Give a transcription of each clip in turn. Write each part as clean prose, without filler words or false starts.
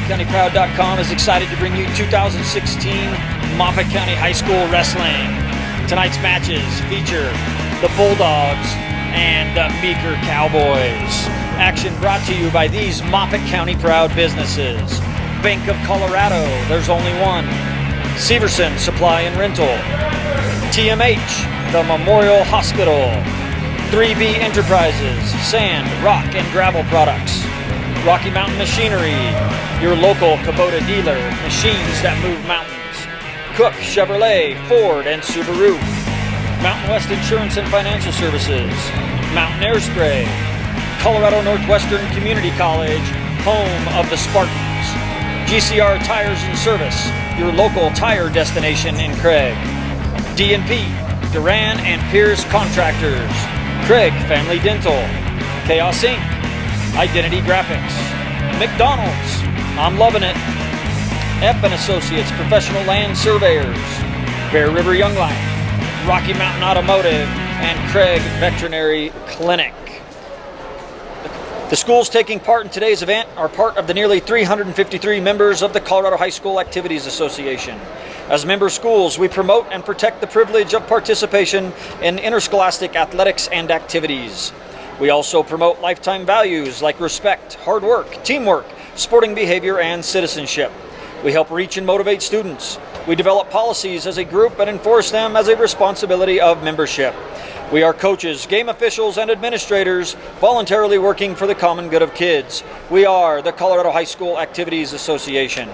MOFFATCOUNTYPROUD.COM is excited to bring you 2016 Moffat County High School Wrestling. Tonight's matches feature the Bulldogs and the Meeker Cowboys. Action brought to you by these Moffat County Proud businesses. Bank of Colorado, there's only one. Severson Supply and Rental. TMH, the Memorial Hospital. 3B Enterprises, sand, rock, and gravel products. Rocky Mountain Machinery, your local Kubota dealer, machines that move mountains. Cook, Chevrolet, Ford, and Subaru. Mountain West Insurance and Financial Services. Mountain Air Spray. Colorado Northwestern Community College, home of the Spartans. GCR Tires and Service, your local tire destination in Craig. D&P, Duran and Pierce Contractors. Craig Family Dental. Chaos Inc. Identity Graphics. McDonald's, I'm loving it. F & Associates Professional Land Surveyors. Bear River Young Life. Rocky Mountain Automotive, and Craig Veterinary Clinic. The schools taking part in today's event are part of the nearly 353 members of the Colorado High School Activities Association. As member schools, we promote and protect the privilege of participation in interscholastic athletics and activities. We also promote lifetime values like respect, hard work, teamwork, sporting behavior, and citizenship. We help reach and motivate students. We develop policies as a group and enforce them as a responsibility of membership. We are coaches, game officials, and administrators voluntarily working for the common good of kids. We are the Colorado High School Activities Association.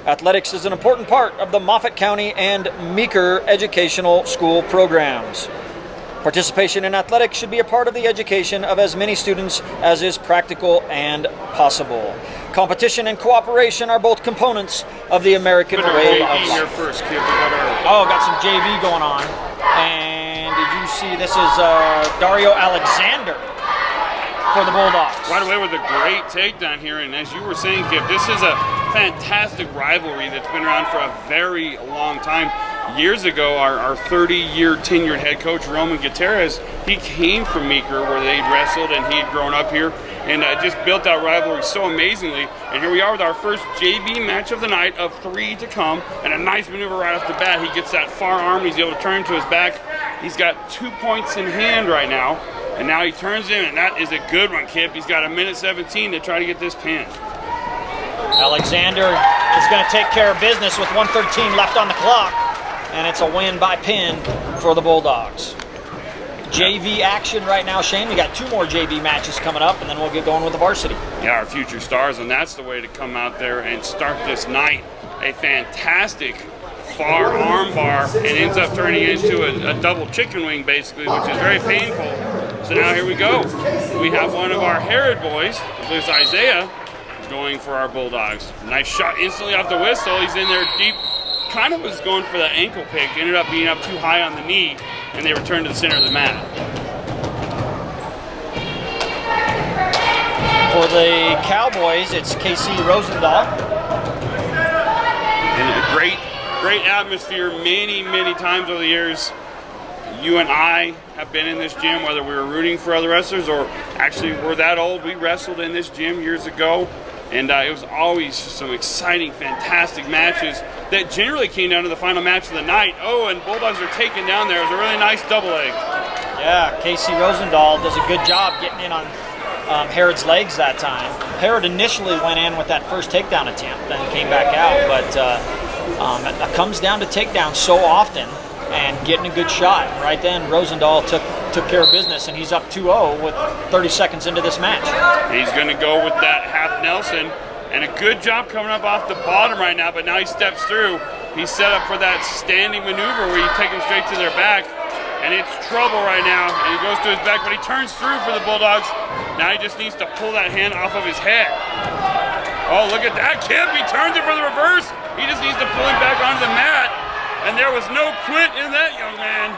Athletics is an important part of the Moffat County and Meeker educational school programs. Participation in athletics should be a part of the education of as many students as is practical and possible. Competition and cooperation are both components of the American way of life. Here first, kid. Got some JV going on. And did you see this is Dario Alexander for the Bulldogs. Right away with a great takedown here, and as you were saying, Kip, this is a fantastic rivalry that's been around for a very long time. Years ago, our 30-year tenured head coach, Roman Gutierrez, he came from Meeker where they'd wrestled and he'd grown up here and just built that rivalry so amazingly. And here we are with our first JV match of the night of 3 to come, and a nice maneuver right off the bat. He gets that far arm, he's able to turn to his back. He's got 2 points in hand right now, and now he turns in, and that is a good one, Kip. He's got 1:17 to try to get this pin. Alexander is going to take care of business with 1:13 left on the clock. And it's a win by pin for the Bulldogs. JV action right now, Shane. We got 2 more JV matches coming up, and then we'll get going with the varsity. Yeah, our future stars, and that's the way to come out there and start this night. A fantastic far arm bar, and ends up turning into a double chicken wing, basically, which is very painful. So now here we go. We have one of our Herod boys, this Isaiah, going for our Bulldogs. Nice shot instantly off the whistle. He's in there deep. Kind of was going for the ankle pick, ended up being up too high on the knee, and they returned to the center of the mat. For the Cowboys, it's Casey Rosendahl. And a great atmosphere many times over the years. You and I have been in this gym, whether we were rooting for other wrestlers or actually we're that old. We wrestled in this gym years ago. And it was always some exciting, fantastic matches that generally came down to the final match of the night. Oh, and Bulldogs are taken down there. It was a really nice double leg. Yeah, Casey Rosendahl does a good job getting in on Herod's legs that time. Herod initially went in with that first takedown attempt, then came back out. But it comes down to takedowns so often and getting a good shot. Right then, Rosendahl took care of business, and he's up 2-0 with 30 seconds into this match. He's going to go with that half Nelson, and a good job coming up off the bottom right now, but now he steps through. He's set up for that standing maneuver where you take him straight to their back, and it's trouble right now, and he goes to his back, but he turns through for the Bulldogs. Now he just needs to pull that hand off of his head. Oh, look at that, Kip. He turns it for the reverse. He just needs to pull him back onto the mat, and there was no quit in that young man.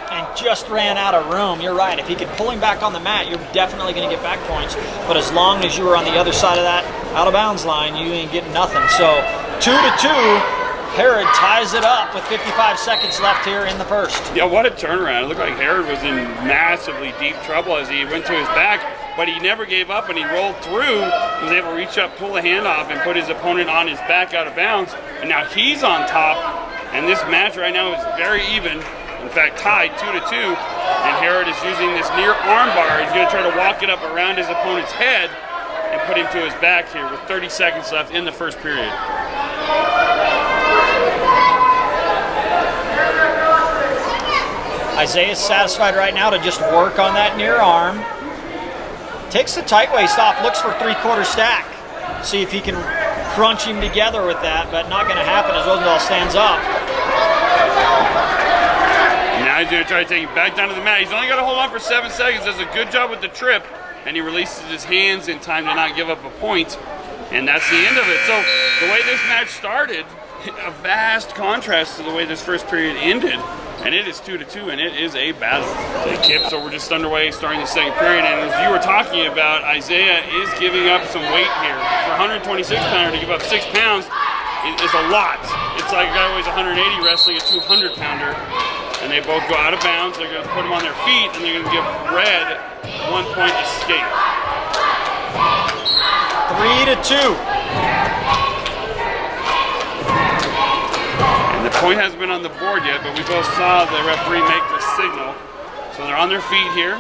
And just ran out of room. You're right. If he could pull him back on the mat, you're definitely going to get back points. But as long as you were on the other side of that out of bounds line, you ain't getting nothing. So 2-2, Herod ties it up with 55 seconds left here in the first. Yeah, what a turnaround. It looked like Herod was in massively deep trouble as he went to his back, but he never gave up and he rolled through. He was able to reach up, pull the hand off, and put his opponent on his back out of bounds. And now he's on top, and this match right now is very even. In fact, tied 2-2. And Herod is using this near arm bar. He's going to try to walk it up around his opponent's head and put him to his back here with 30 seconds left in the first period. Isaiah's satisfied right now to just work on that near arm. Takes the tight waist off, looks for three-quarter stack. See if he can crunch him together with that, but not going to happen as Rosendahl stands up. And now he's going to try to take him back down to the mat. He's only got to hold on for 7 seconds. Does a good job with the trip, and he releases his hands in time to not give up a point. And that's the end of it. So the way this match started, a vast contrast to the way this first period ended. And it is 2-2, and it is a battle. Okay, Kip, so we're just underway starting the second period. And as you were talking about, Isaiah is giving up some weight here. For a 126-pounder to give up 6 pounds is a lot. It's like a guy who weighs 180 wrestling a 200-pounder. And they both go out of bounds. They're going to put them on their feet, and they're going to give Red 1 point escape. 3-2. The point hasn't been on the board yet, but we both saw the referee make the signal. So they're on their feet here.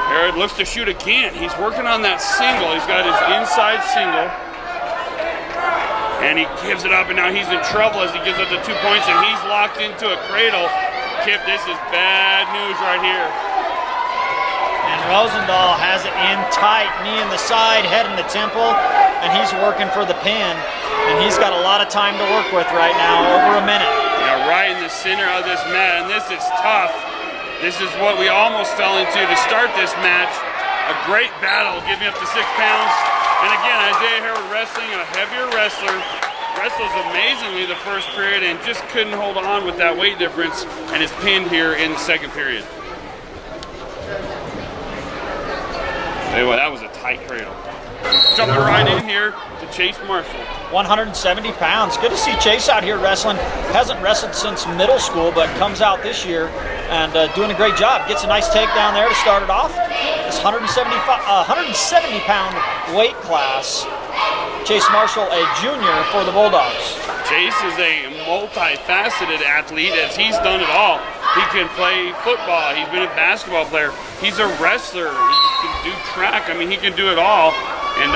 Herod looks to shoot again. He's working on that single. He's got his inside single. And he gives it up, and now he's in trouble as he gives up the 2 points, and he's locked into a cradle. Kip, this is bad news right here. And Rosendahl has it in tight, knee in the side, head in the temple, and he's working for the pin. And he's got a lot of time to work with right now, over a minute. Yeah, right in the center of this mat, and this is tough. This is what we almost fell into to start this match. A great battle, giving up the 6 pounds. And again, Isaiah Herod wrestling, a heavier wrestler. Wrestles amazingly the first period and just couldn't hold on with that weight difference and is pinned here in the second period. Tell you what, that was a tight cradle. Jumping right in here to Chase Marshall. 170 pounds. Good to see Chase out here wrestling. Hasn't wrestled since middle school, but comes out this year and doing a great job. Gets a nice takedown there to start it off. This 170-pound weight class. Chase Marshall, a junior for the Bulldogs. Chase is a multifaceted athlete as he's done it all. He can play football. He's been a basketball player. He's a wrestler. He can do track. I mean, he can do it all. And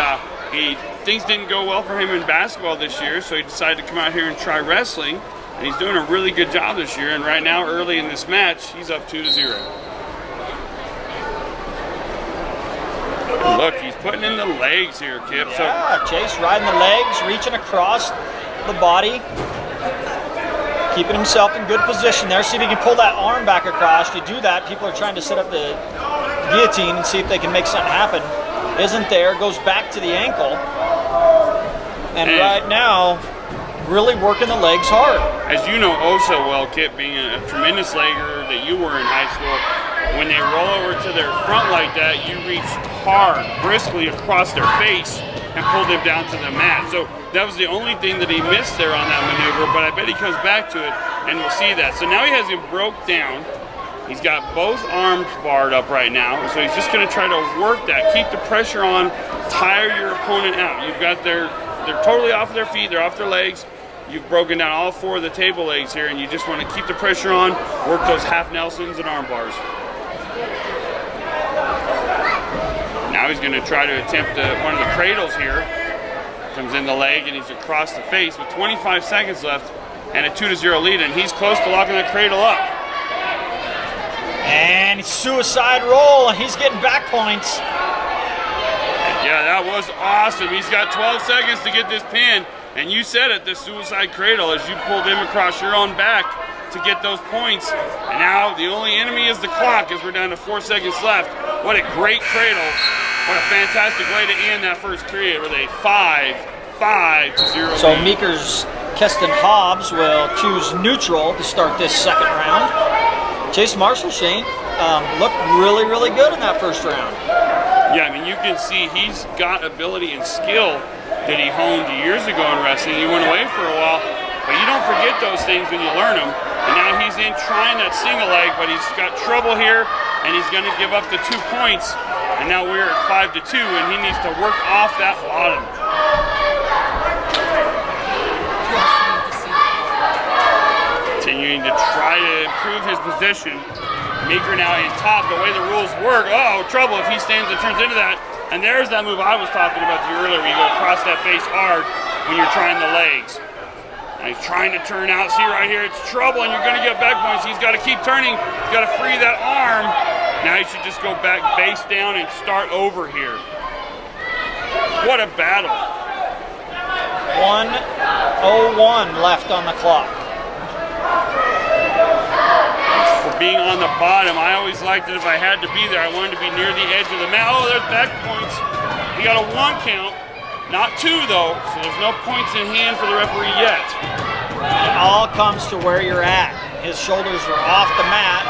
things didn't go well for him in basketball this year, so he decided to come out here and try wrestling. And he's doing a really good job this year. And right now, early in this match, he's up 2-0. Look, he's putting in the legs here, Kip. Yeah, so Chase riding the legs, reaching across the body, keeping himself in good position there. See if he can pull that arm back across. To do that, people are trying to set up the guillotine and see if they can make something happen. Isn't there, goes back to the ankle. And right now, really working the legs hard. As you know oh so well, Kip, being a tremendous legger that you were in high school, when they roll over to their front like that, you reach hard, briskly across their face and pull them down to the mat. So that was the only thing that he missed there on that maneuver, but I bet he comes back to it and we'll see that. So now he has him broke down. He's got both arms barred up right now, so he's just going to try to work that, keep the pressure on, tire your opponent out. You've got they're totally off their feet, they're off their legs. You've broken down all 4 of the table legs here, and you just want to keep the pressure on, work those half Nelsons and arm bars. Now he's going to try to attempt one of the cradles here. Comes in the leg, and he's across the face with 25 seconds left and a 2-0 lead, and he's close to locking that cradle up. And suicide roll, and he's getting back points. Yeah, that was awesome. He's got 12 seconds to get this pin, and you said it, the suicide cradle, as you pulled him across your own back to get those points. And now the only enemy is the clock as we're down to 4 seconds left. What a great cradle. What a fantastic way to end that first period with a 5-0 So lead. Meeker's Keston Hobbs will choose neutral to start this second round. Chase Marshall, Shane, looked really, really good in that first round. Yeah, I mean, you can see he's got ability and skill that he honed years ago in wrestling. He went away for a while, But you don't forget those things when you learn them. And now he's in trying that single leg, but he's got trouble here, and he's going to give up the 2 points. And now we're at 5-2, and he needs to work off that bottom. Continuing to try to improve his position. Meeker now in top. The way the rules work, oh, trouble if he stands and turns into that. And there's that move I was talking about to you earlier, where you go across that face hard when you're trying the legs. Now he's trying to turn out. See right here, it's trouble, and you're going to get back points. He's got to keep turning. He's got to free that arm. Now he should just go back base down and start over here. What a battle. 1:01 left on the clock. For being on the bottom, I always liked it if I had to be there. I wanted to be near the edge of the mat. Oh, there's back points. He got a 1 count, not 2 though, so there's no points in hand for the referee yet. It all comes to where you're at. His shoulders are off the mat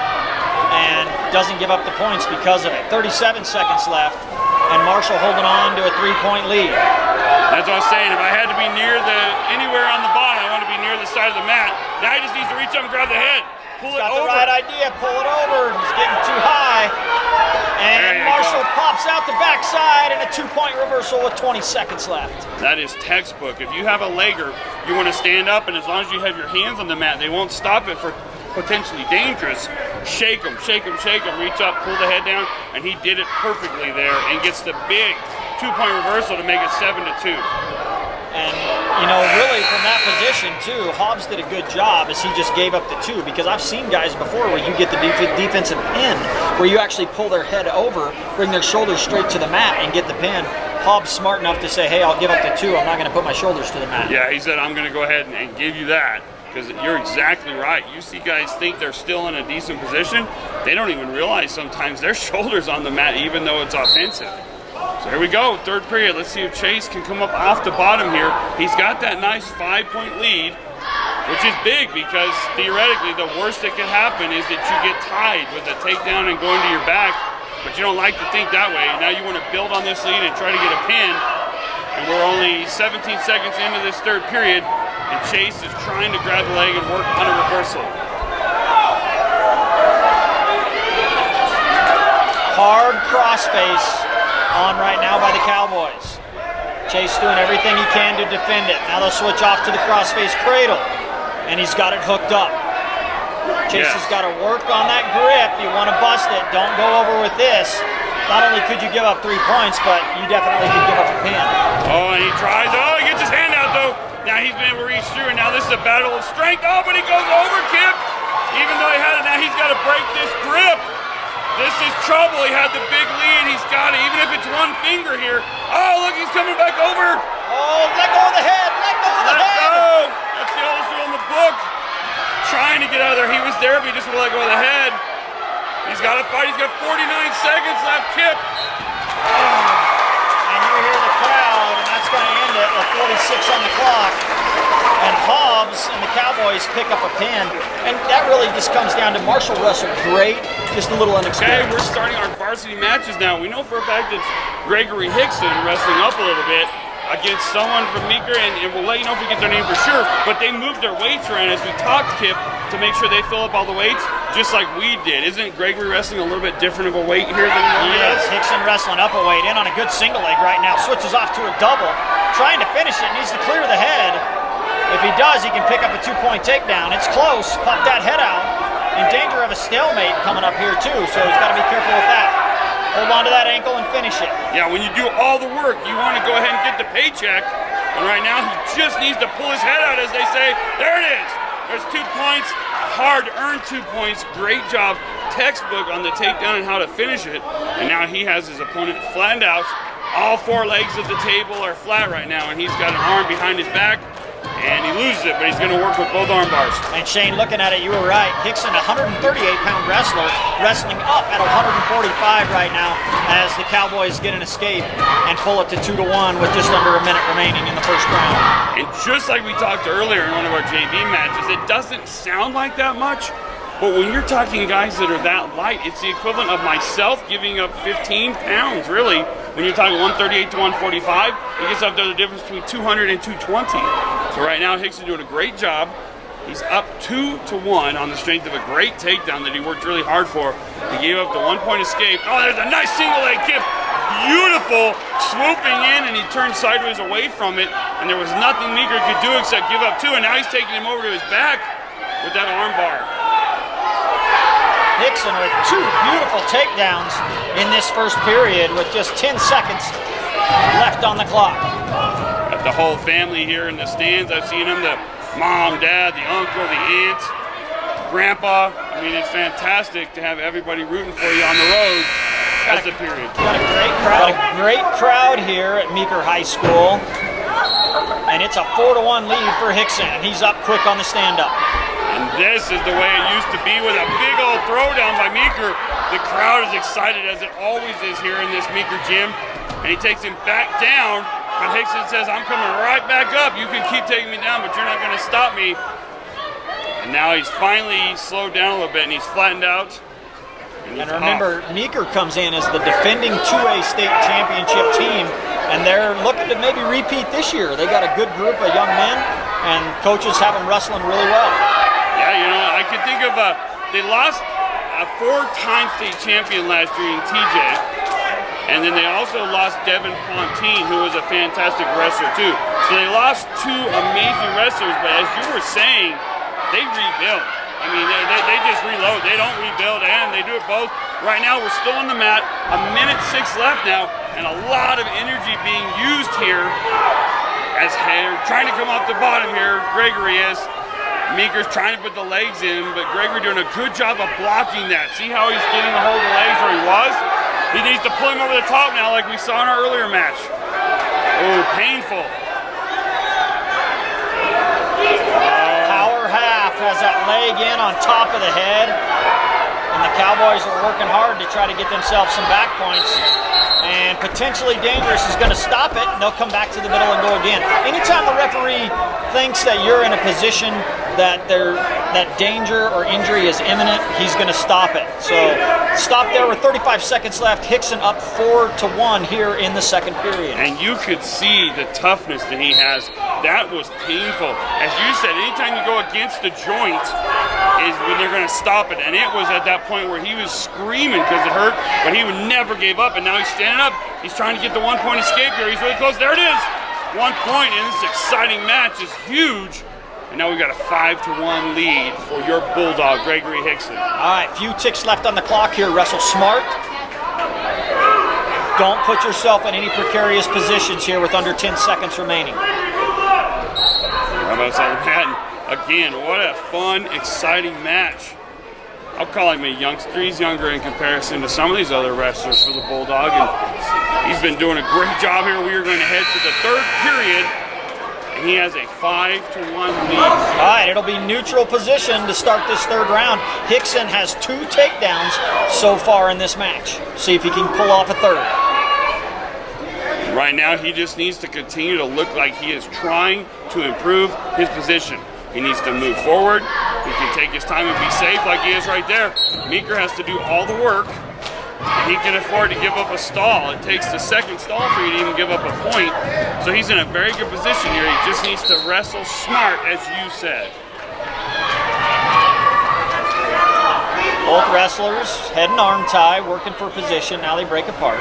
and doesn't give up the points because of it. 37 seconds left, and Marshall holding on to a 3-point lead. That's what I was saying. If I had to be near anywhere on the bottom, I want to be near the side of the mat. Now he just needs to reach up and grab the head. Pull it Got over. the right idea. Pull it over. He's getting too high. And Marshall pops out the backside and a 2-point reversal with 20 seconds left. That is textbook. If you have a legger, you want to stand up, and as long as you have your hands on the mat, they won't stop it for potentially dangerous. Shake them, shake them, shake them. Reach up, pull the head down, and he did it perfectly there and gets the big 2-point reversal to make it 7-2. And, you know, really from that position, too, Hobbs did a good job as he just gave up the 2, because I've seen guys before where you get the defensive pin, where you actually pull their head over, bring their shoulders straight to the mat, and get the pin. Hobbs smart enough to say, hey, I'll give up the 2. I'm not going to put my shoulders to the mat. Yeah, he said, I'm going to go ahead and give you that, because you're exactly right. You see guys think they're still in a decent position. They don't even realize sometimes their shoulders on the mat, even though it's offensive. So here we go, 3rd period. Let's see if Chase can come up off the bottom here. He's got that nice 5-point lead, which is big, because theoretically the worst that could happen is that you get tied with a takedown and going to your back, but you don't like to think that way. Now you want to build on this lead and try to get a pin, and we're only 17 seconds into this 3rd period, and Chase is trying to grab the leg and work on a reversal. Hard crossface on right now by the Cowboys. Chase doing everything he can to defend it. Now they'll switch off to the crossface cradle, and he's got it hooked up. Chase has got to work on that grip. You want to bust it. Don't go over with this. Not only could you give up 3 points, but you definitely could give up a pin. Oh, and he tries. Oh, he gets his hand out, though. Now he's been able to reach through, and now this is a battle of strength. Oh, but he goes over, Kip. Even though he had it, now he's got to break this grip. This is trouble. He had the big lead. He's got it, even if it's 1 finger here. Oh, look, he's coming back over. Oh, let go of the head. Let go of the head. Let go. That's the oldest rule in the book. Trying to get out of there. He was there if he just would let go of the head. He's got to fight. He's got 49 seconds left, Kip. And you hear the crowd, and that's going to end it with 46 on the clock. And Hobbs and the Cowboys pick up a pin. And that really just comes down to Marshall wrestled great, just a little Okay, unexperienced. we're starting our varsity matches now. We know for a fact it's Gregory Hickson wrestling up a little bit against someone from Meeker, and we'll let you know if we get their name for sure. But they moved their weights around as we talked, Kip, to make sure they fill up all the weights, just like we did. Isn't Gregory wrestling a little bit different of a weight here than he normally does? Hickson wrestling up a weight, in on a good single leg right now. Switches off to a double, trying to finish it. Needs to clear the head. If he does, he can pick up a 2-point takedown. It's close. Pop that head out. In danger of a stalemate coming up here too, so he's got to be careful with that. Hold on to that ankle and finish it. Yeah, when you do all the work, you want to go ahead and get the paycheck. And right now, he just needs to pull his head out, as they say. There it is. There's 2 points. Hard earned 2 points. Great job. Textbook on the takedown and how to finish it. And now he has his opponent flattened out. All 4 legs of the table are flat right now, and he's got an arm behind his back. And he loses it, but he's going to work with both arm bars. And Shane, looking at it, you were right. Hickson, a 138-pound wrestler, wrestling up at 145 right now as the Cowboys get an escape and pull it to 2-1 with just under a minute remaining in the first round. And just like we talked earlier in one of our JV matches, it doesn't sound like that much, but when you're talking guys that are that light, it's the equivalent of myself giving up 15 pounds, really, when you're talking 138 to 145, he gets up to the difference between 200 and 220. So right now, Hickson doing a great job. He's up 2-1 on the strength of a great takedown that he worked really hard for. He gave up the 1-point escape. Oh, there's a nice single leg kick. Beautiful, swooping in, and he turned sideways away from it, and there was nothing Meeker could do except give up 2, and now he's taking him over to his back with that arm bar. Hickson with 2 beautiful takedowns in this first period with just 10 seconds left on the clock. Got the whole family here in the stands. I've seen them, the mom, dad, the uncle, the aunt, grandpa. I mean, it's fantastic to have everybody rooting for you on the road as the period. Got a great crowd here at Meeker High School. And it's a 4-1 lead for Hickson. He's up quick on the stand-up. And this is the way it used to be with a big old throwdown by Meeker. The crowd is excited, as it always is here in this Meeker gym. And he takes him back down, but Hickson says, I'm coming right back up. You can keep taking me down, but you're not going to stop me. And now he's finally slowed down a little bit, and he's flattened out. And remember, Meeker comes in as the defending 2A state championship team, and they're looking to maybe repeat this year. They got a good group of young men, and coaches have them wrestling really well. Yeah, you know, I can think of, they lost a 4-time state champion last year in TJ, and then they also lost Devin Pontine, who was a fantastic wrestler too. So they lost 2 amazing wrestlers, but as you were saying, they rebuild. I mean, they just reload. They don't rebuild, and they do it both. Right now, we're still on the mat. 1:06 left now, and a lot of energy being used here as they're trying to come off the bottom here. Gregory is. Meeker's trying to put the legs in, but Gregory doing a good job of blocking that. See how he's getting a hold of the legs where he was? He needs to pull him over the top now like we saw in our earlier match. Oh, painful. Power half has that leg in on top of the head. And the Cowboys are working hard to try to get themselves some back points. And potentially dangerous is going to stop it, and they'll come back to the middle and go again. Anytime the referee thinks that you're in a position that danger or injury is imminent, he's going to stop it. So stop there with 35 seconds left. Hickson up 4-1 here in the second period. And you could see the toughness that he has. That was painful. As you said, anytime you go against the joint is when they're going to stop it. And it was at that point where he was screaming because it hurt, but he would never gave up. And now he's standing up. He's trying to get the 1-point escape here. He's really close. There it is. 1 point in this exciting match is huge. And now we've got a 5-1 lead for your Bulldog, Gregory Hickson. All right, few ticks left on the clock here. Wrestle smart. Don't put yourself in any precarious positions here with under 10 seconds remaining. How about that? Again, what a fun, exciting match. I'll call him a youngster. He's younger in comparison to some of these other wrestlers for the Bulldog, and he's been doing a great job here. We are going to head to the third period, and he has a 5-1 lead. All right, it'll be neutral position to start this third round. Hickson has 2 takedowns so far in this match. See if he can pull off a third. Right now, he just needs to continue to look like he is trying to improve his position. He needs to move forward. He can take his time and be safe like he is right there. Meeker has to do all the work, and he can afford to give up a stall. It takes the second stall for you to even give up a point. So he's in a very good position here. He just needs to wrestle smart, as you said. Both wrestlers, head and arm tie, working for position. Now they break apart.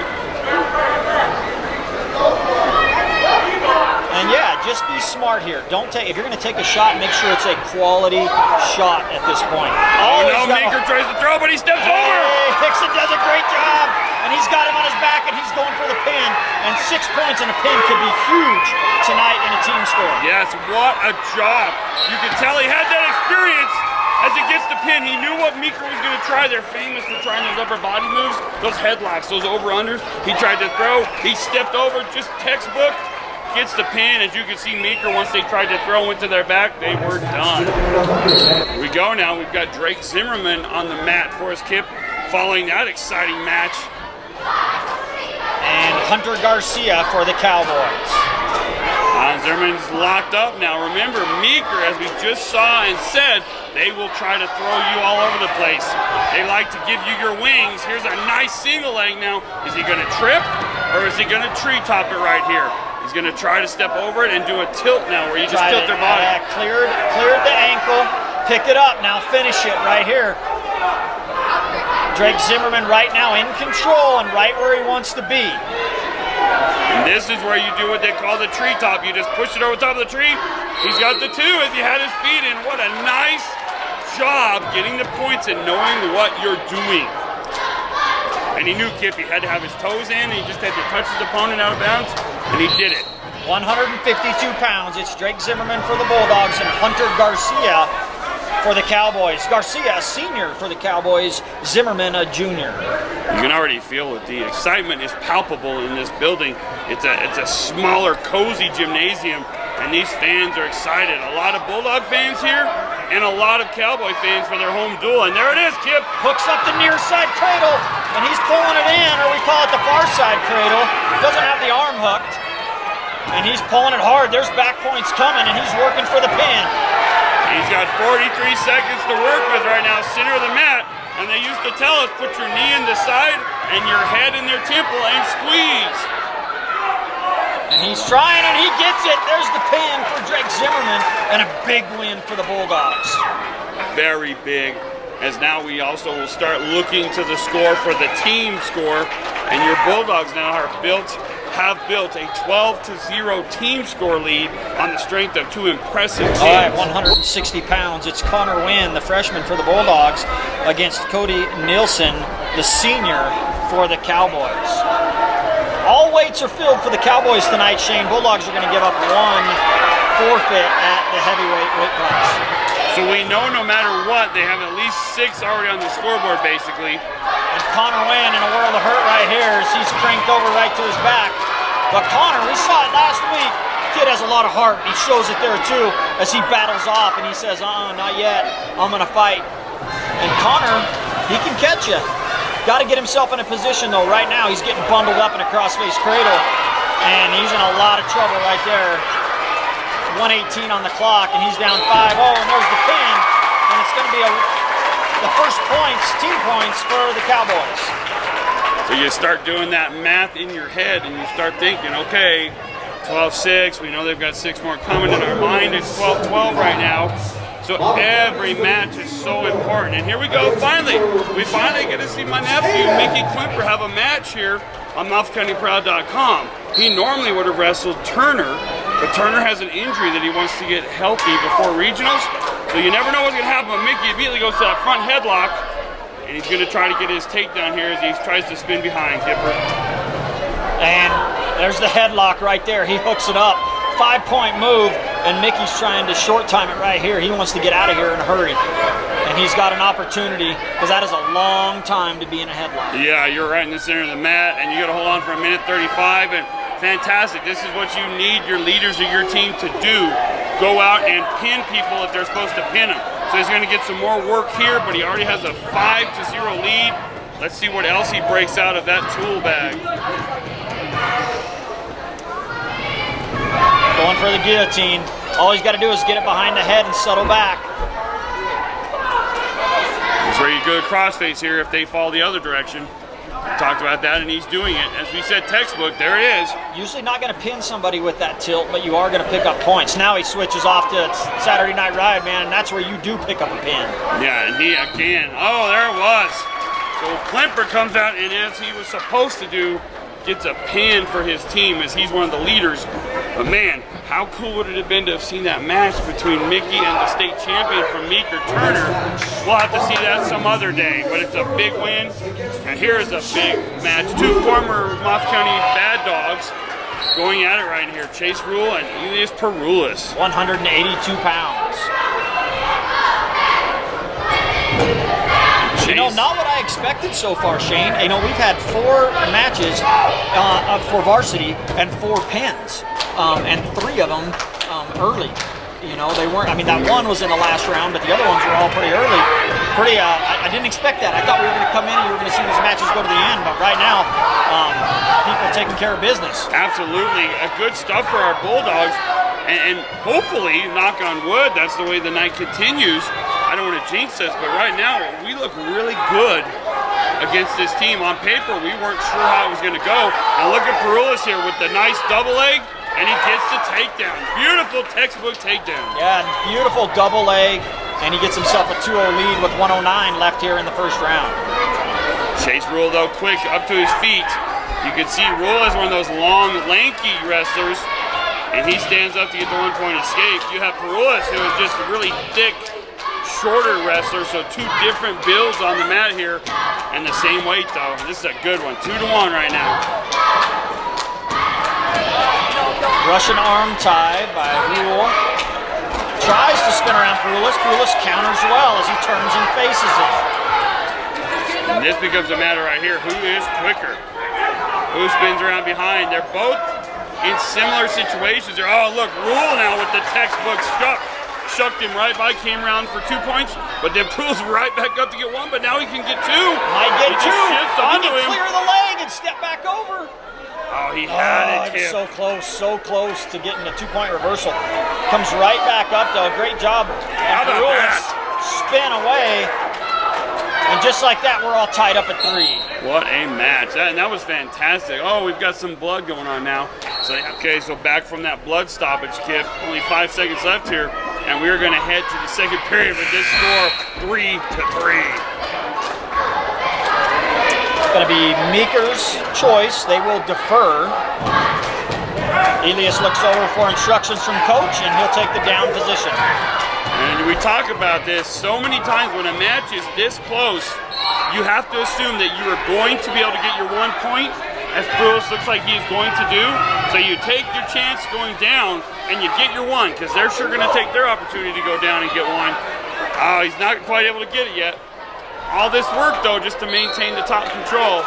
And yeah, just be smart here. Don't take, if you're going to take a shot, make sure it's a quality shot at this point. Oh no, Meeker tries to throw, but he steps over. Hickson does a great job, and he's got him on his back, and he's going for the pin. And 6 points in a pin could be huge tonight in a team score. Yes, what a job. You can tell he had that experience. As he gets the pin, he knew what Meeker was going to try. They're famous for trying those upper body moves, those headlocks, those over-unders. He tried to throw. He stepped over, just textbook. Gets the pin. As you can see, Meeker, once they tried to throw into their back, they were done. Here we go now. We've got Drake Zimmerman on the mat for his Kip following that exciting match. And Hunter Garcia for the Cowboys. Zimmerman's locked up now. Remember, Meeker, as we just saw and said, they will try to throw you all over the place. They like to give you your wings. Here's a nice single leg now. Is he going to trip? or is he going to tree top it right here? He's going to try to step over it and do a tilt now where you just tilt their body. Cleared the ankle, pick it up, now finish it right here. Drake Zimmerman right now in control and right where he wants to be. And this is where you do what they call the tree top. You just push it over top of the tree. He's got the 2 as he had his feet in. What a nice job getting the points and knowing what you're doing. And he knew Kippy had to have his toes in. He just had to touch his opponent out of bounds, and he did it. 152 pounds. It's Drake Zimmerman for the Bulldogs and Hunter Garcia for the Cowboys. Garcia, a senior for the Cowboys. Zimmerman, a junior. You can already feel it. The excitement is palpable in this building. It's a smaller, cozy gymnasium, and these fans are excited. A lot of Bulldog fans here, and a lot of Cowboy fans for their home duel. And there it is, Kip. Hooks up the near side cradle, and he's pulling it in, or we call it the far side cradle. Doesn't have the arm hooked, and he's pulling it hard. There's back points coming, and he's working for the pin. He's got 43 seconds to work with right now, center of the mat. And they used to tell us, put your knee in the side and your head in their temple and squeeze. And he's trying, and he gets it. There's the pin for Drake Zimmerman, and a big win for the Bulldogs. Very big, as now we also will start looking to the score for the team score. And your Bulldogs now have built a 12-0 team score lead on the strength of 2 impressive teams. All right, 160 pounds. It's Connor Wynn, the freshman for the Bulldogs, against Cody Nielsen, the senior for the Cowboys. All weights are filled for the Cowboys tonight, Shane. Bulldogs are going to give up 1 forfeit at the heavyweight weight class. So we know no matter what, they have at least 6 already on the scoreboard, basically. And Connor Wynn in a world of hurt right here as he's cranked over right to his back. But Connor, we saw it last week. Kid has a lot of heart. He shows it there too as he battles off and he says, not yet. I'm going to fight. And Connor, he can catch you. Got to get himself in a position though. Right now he's getting bundled up in a crossface cradle. And he's in a lot of trouble right there. 1:18 on the clock and he's down 5-0 and there's the pin. And it's going to be the first points, team points for the Cowboys. So you start doing that math in your head and you start thinking, okay, 12-6, we know they've got 6 more coming. In our mind, it's 12-12 right now. So every match is so important. And here we go, finally. We finally get to see my nephew, Mickey Klimper, have a match here on MOFFATCOUNTYPROUD.COM. He normally would have wrestled Turner, but Turner has an injury that he wants to get healthy before regionals. So you never know what's going to happen, but Mickey immediately goes to that front headlock, and he's going to try to get his takedown here as he tries to spin behind Kipper. And there's the headlock right there. He hooks it up. 5-point move, and Mickey's trying to short time it right here. He wants to get out of here in a hurry. And he's got an opportunity, because that is a long time to be in a headlock. Yeah, you're right in the center of the mat, and you got to hold on for 1:35, and fantastic. This is what you need your leaders of your team to do. Go out and pin people if they're supposed to pin them. So he's going to get some more work here, but he already has a 5-0 lead. Let's see what else he breaks out of that tool bag. Going for the guillotine. All he's got to do is get it behind the head and settle back. This is where you go crossface here if they fall the other direction. We talked about that, and he's doing it. As we said, textbook, there it is. Usually not going to pin somebody with that tilt, but you are going to pick up points. Now he switches off to Saturday Night Ride, man, and that's where you do pick up a pin. Yeah, and he again. Oh, there it was. So Klimper comes out, and as he was supposed to do, gets a pin for his team as he's one of the leaders. But man, how cool would it have been to have seen that match between Mickey and the state champion from Meeker, Turner? We'll have to see that some other day, but it's a big win. And here's a big match. 2 former Moffat County Bad Dogs going at it right here. Chase Rule and Elias Perulis. 182 pounds. You know, not what I expected so far, Shane. You know, we've had 4 matches for varsity and 4 pins, and 3 of them early. You know, they weren't. I mean, that one was in the last round, but the other ones were all pretty early. I didn't expect that. I thought we were going to come in and you were going to see these matches go to the end, but right now, people are taking care of business. Absolutely, good stuff for our Bulldogs, and hopefully, knock on wood, that's the way the night continues. I don't want to jinx us, but right now we look really good against this team. On paper, we weren't sure how it was going to go. And look at Perulis here with the nice double leg, and he gets the takedown. Beautiful textbook takedown. Yeah, beautiful double leg, and he gets himself a 2-0 lead with 109 left here in the first round. Chase Rule, though, quick up to his feet. You can see Rule is one of those long, lanky wrestlers, and he stands up to get the one-point escape. You have Perulis, who is just a really thick, shorter wrestler, so two different builds on the mat here, and the same weight though. This is a good one, 2-1 right now. Russian arm tie by Rule. Tries to spin around Perulis. Perulis counters well as he turns and faces it. And this becomes a matter right here. Who is quicker? Who spins around behind? They're both in similar situations. Oh, look, Rule now with the textbook shuck. Shucked him right by, came around for 2 points, but then pulls right back up to get one, but now he can get two. Might get two. Just shifts onto him. Clear the leg and step back over. Oh, he had it, Kip. So close to getting a 2-point reversal. Comes right back up, though. Great job. How about that? Spin away. And just like that, we're all tied up at 3. What a match. That was fantastic. Oh, we've got some blood going on now. So, okay, so back from that blood stoppage, Kip. Only 5 seconds left here. And we're going to head to the second period with this score 3-3. It's going to be Meeker's choice. They will defer. Elias looks over for instructions from coach, and he'll take the down position. And we talk about this so many times. When a match is this close, you have to assume that you are going to be able to get your 1 point, as Perulis looks like he's going to do. So you take your chance going down and you get your one, because they're sure going to take their opportunity to go down and get one. Oh, he's not quite able to get it yet. All this work, though, just to maintain the top control.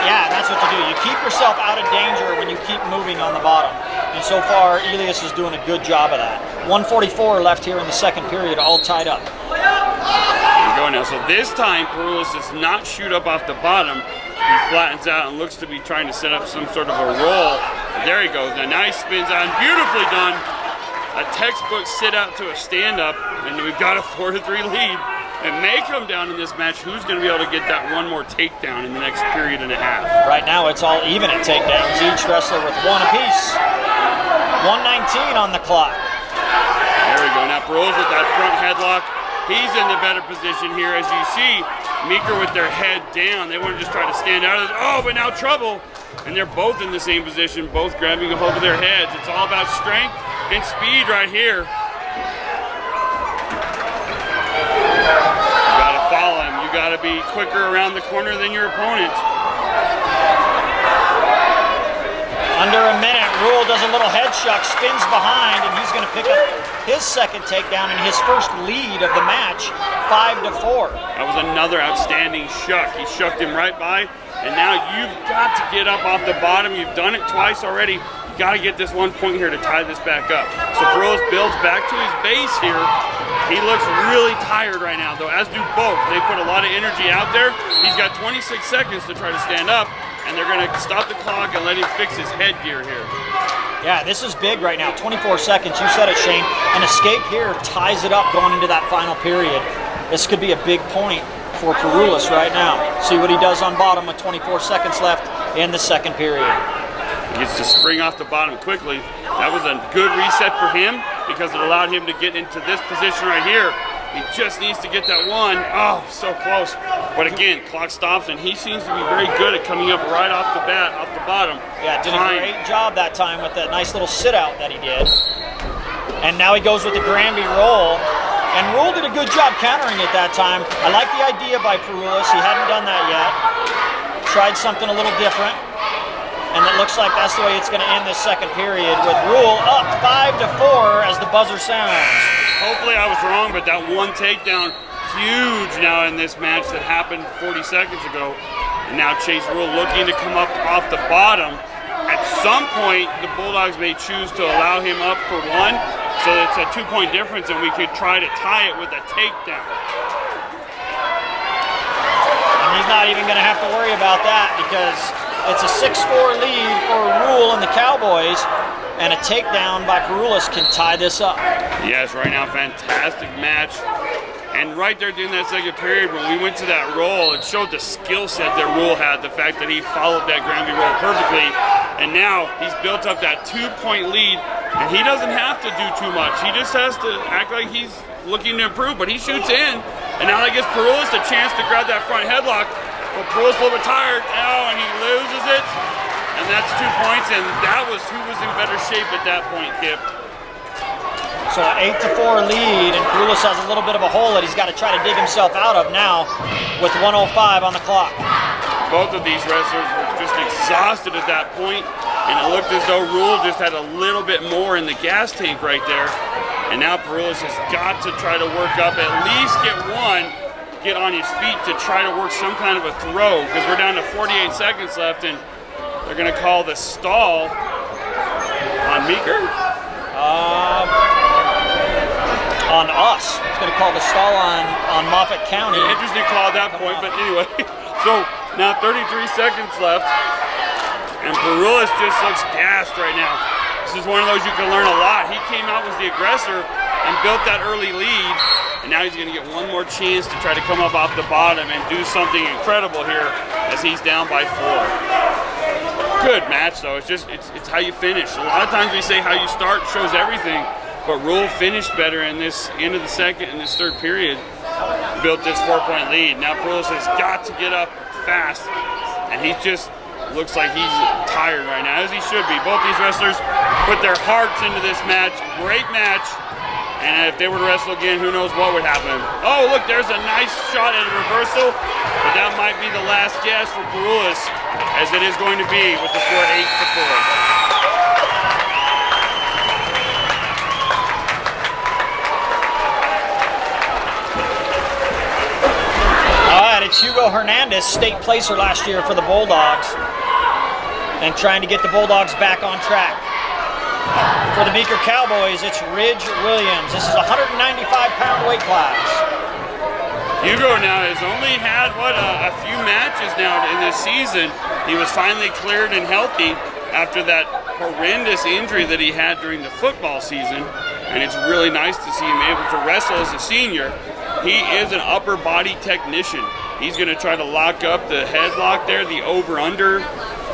Yeah, that's what you do. You keep yourself out of danger when you keep moving on the bottom. And so far, Elias is doing a good job of that. 1:44 left here in the second period, all tied up. Here we go now. So this time, Perulis does not shoot up off the bottom. He flattens out and looks to be trying to set up some sort of a roll. There he goes. Now he spins out. Beautifully done. A textbook sit out to a stand up, and we've got a 4-3 lead. It may come down in this match who's going to be able to get that one more takedown in the next period and a half. Right now it's all even at takedowns. Each wrestler with one apiece. 1:19 on the clock. There we go. Now Perulis with that front headlock. He's in the better position here, as you see. Meeker with their head down. They want to just try to stand out. Oh, but now trouble. And they're both in the same position, both grabbing a hold of their heads. It's all about strength and speed right here. You gotta follow him. You gotta be quicker around the corner than your opponent. Under a minute, Rule does a little head shuck, spins behind, and he's going to pick up his second takedown and his first lead of the match, 5-4. That was another outstanding shuck. He shucked him right by, and now you've got to get up off the bottom. You've done it twice already. You got to get this 1 point here to tie this back up. So Perulis builds back to his base here. He looks really tired right now, though, as do both. They put a lot of energy out there. He's got 26 seconds to try to stand up, and they're going to stop the clock and let him fix his headgear here. Yeah, this is big right now. 24 seconds. You said it, Shane. An escape here ties it up going into that final period. This could be a big point for Perulis right now. See what he does on bottom with 24 seconds left in the second period. He gets to spring off the bottom quickly. That was a good reset for him because it allowed him to get into this position right here. He just needs to get that one. Oh, so close. But again, clock stops, and he seems to be very good at coming up right off the bat, off the bottom. Yeah, did a great job that time with that nice little sit-out that he did. And now he goes with the Granby roll. And Rule did a good job countering it that time. I like the idea by Perulis. He hadn't done that yet. Tried something a little different. And it looks like that's the way it's going to end this second period, with Rule up 5-4 as the buzzer sounds. Hopefully I was wrong, but that one takedown, huge now in this match that happened 40 seconds ago. And now Chase Rule looking to come up off the bottom. At some point, the Bulldogs may choose to allow him up for one, so it's a 2 point difference, and we could try to tie it with a takedown. And he's not even going to have to worry about that, because it's a 6-4 lead for Rule and the Cowboys, and a takedown by Perulis can tie this up. Yes, right now, fantastic match. And right there during that second period, when we went to that roll, it showed the skill set that Rule had, the fact that he followed that Granby roll perfectly. And now he's built up that 2-point lead, and he doesn't have to do too much. He just has to act like he's looking to improve, but he shoots in. And now that gives Perulis a chance to grab that front headlock. But Perulis a little bit tired now, and he loses it. And that's 2 points, and that was who was in better shape at that point, Kip. So an 8-4 lead, and Perulis has a little bit of a hole that he's got to try to dig himself out of now with 1:05 on the clock. Both of these wrestlers were just exhausted at that point, and it looked as though Rule just had a little bit more in the gas tank right there. And now Perulis has got to try to work up, at least get on his feet to try to work some kind of a throw, because we're down to 48 seconds left, and they're going to call the stall on Meeker? On us. It's going to call the stall on Moffat County. Interesting call at that point, but anyway. So now 33 seconds left, and Perulis just looks gassed right now. This is one of those you can learn a lot. He came out as the aggressor and built that early lead, and now he's going to get one more chance to try to come up off the bottom and do something incredible here as he's down by 4. Good match though. It's how you finish. A lot of times we say how you start shows everything, but Rule finished better in this end of the second and this third period. Built this 4-point lead. Now Perulis has got to get up fast, and he just looks like he's tired right now, as he should be. Both these wrestlers put their hearts into this match. Great match. And if they were to wrestle again, who knows what would happen. Oh, look, there's a nice shot at a reversal, but that might be the last guess for Perulis, as it is going to be with the score 8-4. All right, it's Hugo Hernandez, state placer last year for the Bulldogs, and trying to get the Bulldogs back on track. For the Meeker Cowboys, it's Ridge Williams. This is a 195-pound weight class. Hugo now has only had, a few matches now in this season. He was finally cleared and healthy after that horrendous injury that he had during the football season, and it's really nice to see him able to wrestle as a senior. He is an upper body technician. He's going to try to lock up the headlock there, the over-under,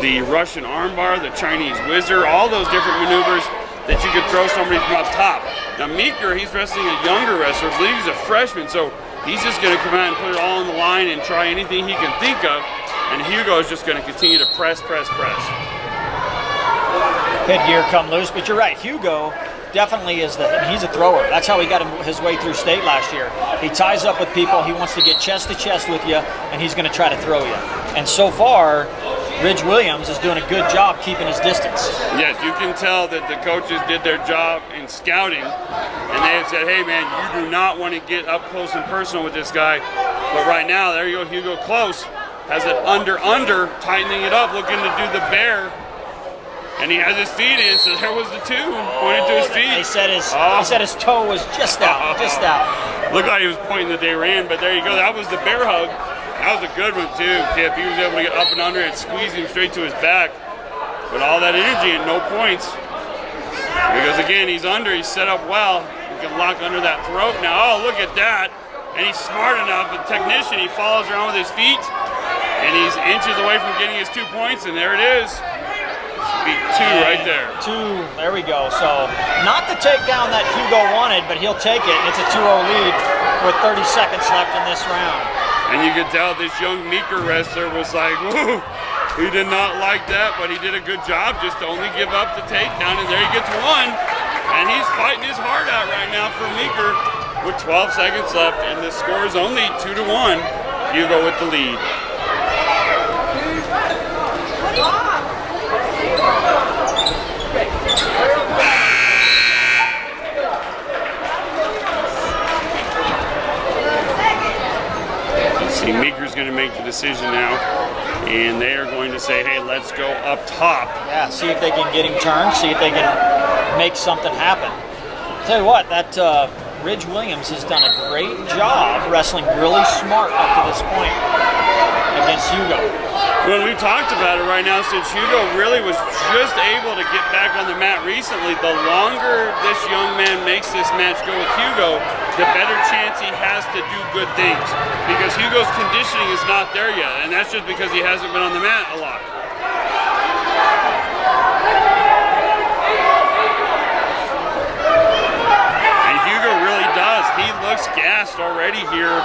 the Russian armbar, the Chinese whizzer, all those different maneuvers that you could throw somebody from up top. Now Meeker, he's wrestling a younger wrestler. I believe he's a freshman, so he's just going to come out and put it all on the line and try anything he can think of. And Hugo is just going to continue to press. Headgear come loose, but you're right. Hugo definitely is he's a thrower. That's how he got his way through state last year. He ties up with people. He wants to get chest to chest with you, and he's going to try to throw you. And so far, Ridge Williams is doing a good job keeping his distance. Yes, you can tell that the coaches did their job in scouting, and they have said, hey man, you do not want to get up close and personal with this guy. But right now, there you go, Hugo close, has it under, tightening it up, looking to do the bear. And he has his feet in, so there was the 2, pointed to his feet. He said his toe was just out, Looked like he was pointing that they ran, but there you go, that was the bear hug. That was a good one too, Kip. He was able to get up and under and squeeze him straight to his back. But all that energy and no points. Because again, he's under, he's set up well. He can lock under that throat now. Oh, look at that. And he's smart enough, a technician, he follows around with his feet. And he's inches away from getting his 2 points, and there it is. Should be 2 right there. 2, there we go. So, not the takedown that Hugo wanted, but he'll take it. It's a 2-0 lead with 30 seconds left in this round. And you could tell this young Meeker wrestler was like, whoo, he did not like that, but he did a good job just to only give up the takedown, and there he gets 1. And he's fighting his heart out right now for Meeker with 12 seconds left, and the score is only 2-1. Hugo with the lead. See, Meeker's going to make the decision now, and they are going to say, hey, let's go up top. Yeah, see if they can get him turned, see if they can make something happen. Tell you what, that Ridge Williams has done a great job wrestling really smart up to this point against Hugo. Well, we've talked about it right now, since Hugo really was just able to get back on the mat recently, the longer this young man makes this match go with Hugo, the better chance he has to do good things. Because Hugo's conditioning is not there yet, and that's just because he hasn't been on the mat a lot. And Hugo really does. He looks gassed already here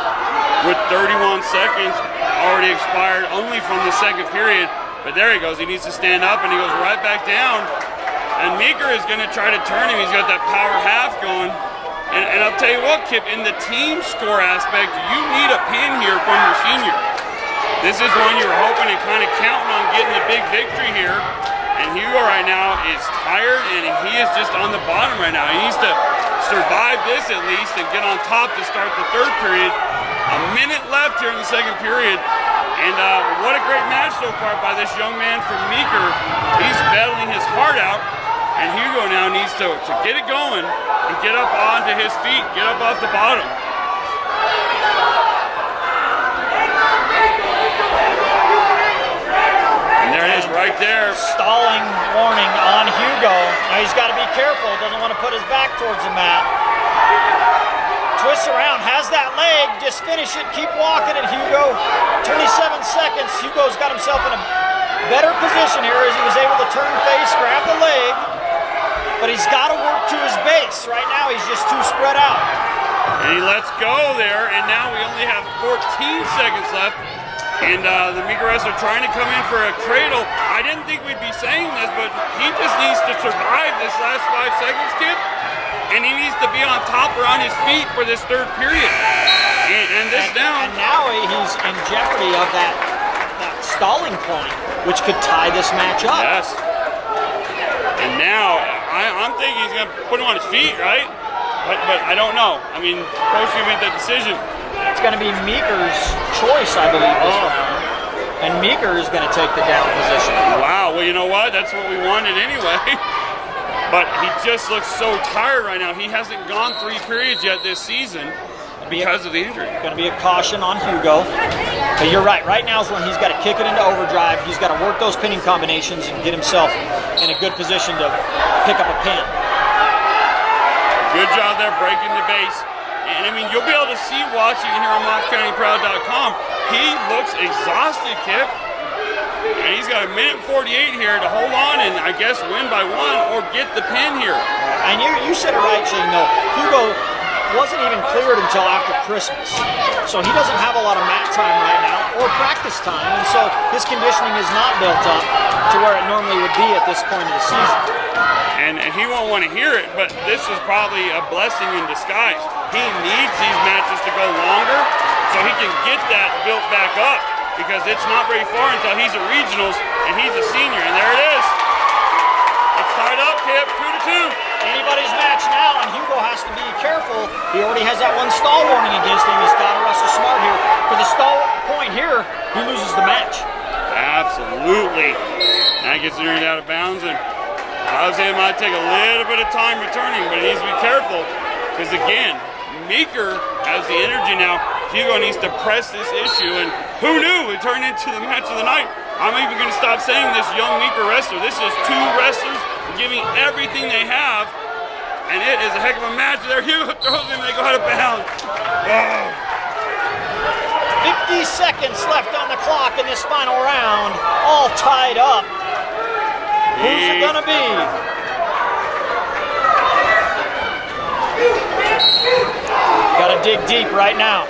with 31 seconds already expired only from the second period. But there he goes. He needs to stand up, and he goes right back down. And Meeker is going to try to turn him. He's got that power half going. And I'll tell you what, Kip, in the team score aspect, you need a pin here from your senior. This is one you're hoping and kind of counting on getting the big victory here. And Hugo right now is tired, and he is just on the bottom right now. He needs to survive this at least and get on top to start the third period. A minute left here in the second period. And what a great match so far by this young man from Meeker. He's battling his heart out. And Hugo now needs to get it going and get up onto his feet, get up off the bottom. And there it is right there. Stalling warning on Hugo. Now he's got to be careful. Doesn't want to put his back towards the mat. Twists around, has that leg, just finish it, keep walking it, Hugo. 27 seconds, Hugo's got himself in a better position here as he was able to turn face, grab the leg, but he's got to work to his base. Right now, he's just too spread out. And he lets go there, and now we only have 14 seconds left. And the Meeker wrestler trying to come in for a cradle. I didn't think we'd be saying this, but he just needs to survive this last 5 seconds, Kip. And he needs to be on top or on his feet for this third period. And now he's in jeopardy of that stalling point, which could tie this match up. Yes. And now I'm thinking he's going to put him on his feet, right? But I don't know. I mean, coach made that decision. It's going to be Meeker's choice, I believe, this round. And Meeker is going to take the down position. Wow. Well, you know what? That's what we wanted anyway. But he just looks so tired right now. He hasn't gone 3 periods yet this season because of the injury. Going to be a caution on Hugo. But you're right. Right now is when he's got to kick it into overdrive. He's got to work those pinning combinations and get himself in a good position to pick up a pin. Good job there breaking the base. And I mean, you'll be able to see watching here on MOFFATCOUNTYPROUD.COM. He looks exhausted, Kip. And he's got a minute 48 here to hold on and I guess win by 1 or get the pin here. And you said it right, Shane, though. Hugo wasn't even cleared until after Christmas. So he doesn't have a lot of mat time right now or practice time. And so his conditioning is not built up to where it normally would be at this point of the season. And he won't want to hear it, but this is probably a blessing in disguise. He needs these matches to go longer so he can get that built back up. Because it's not very far until he's at regionals and he's a senior, and there it is. It's tied up, Kip, 2-2. Anybody's match now, and Hugo has to be careful. He already has that 1 stall warning against him. He's got to wrestle smart here. For the stall point here, he loses the match. Absolutely. That gets turned out of bounds, and Jose might take a little bit of time returning, but he needs to be careful. Because again, Meeker has the energy now. Hugo needs to press this issue, and who knew it turned into the match of the night? I'm even going to stop saying this young Meeker wrestler. This is 2 wrestlers giving everything they have, and it is a heck of a match there. Hugo throws him, they go out of bounds. Oh. 50 seconds left on the clock in this final round, all tied up. Who's it going to be? Got to dig deep right now.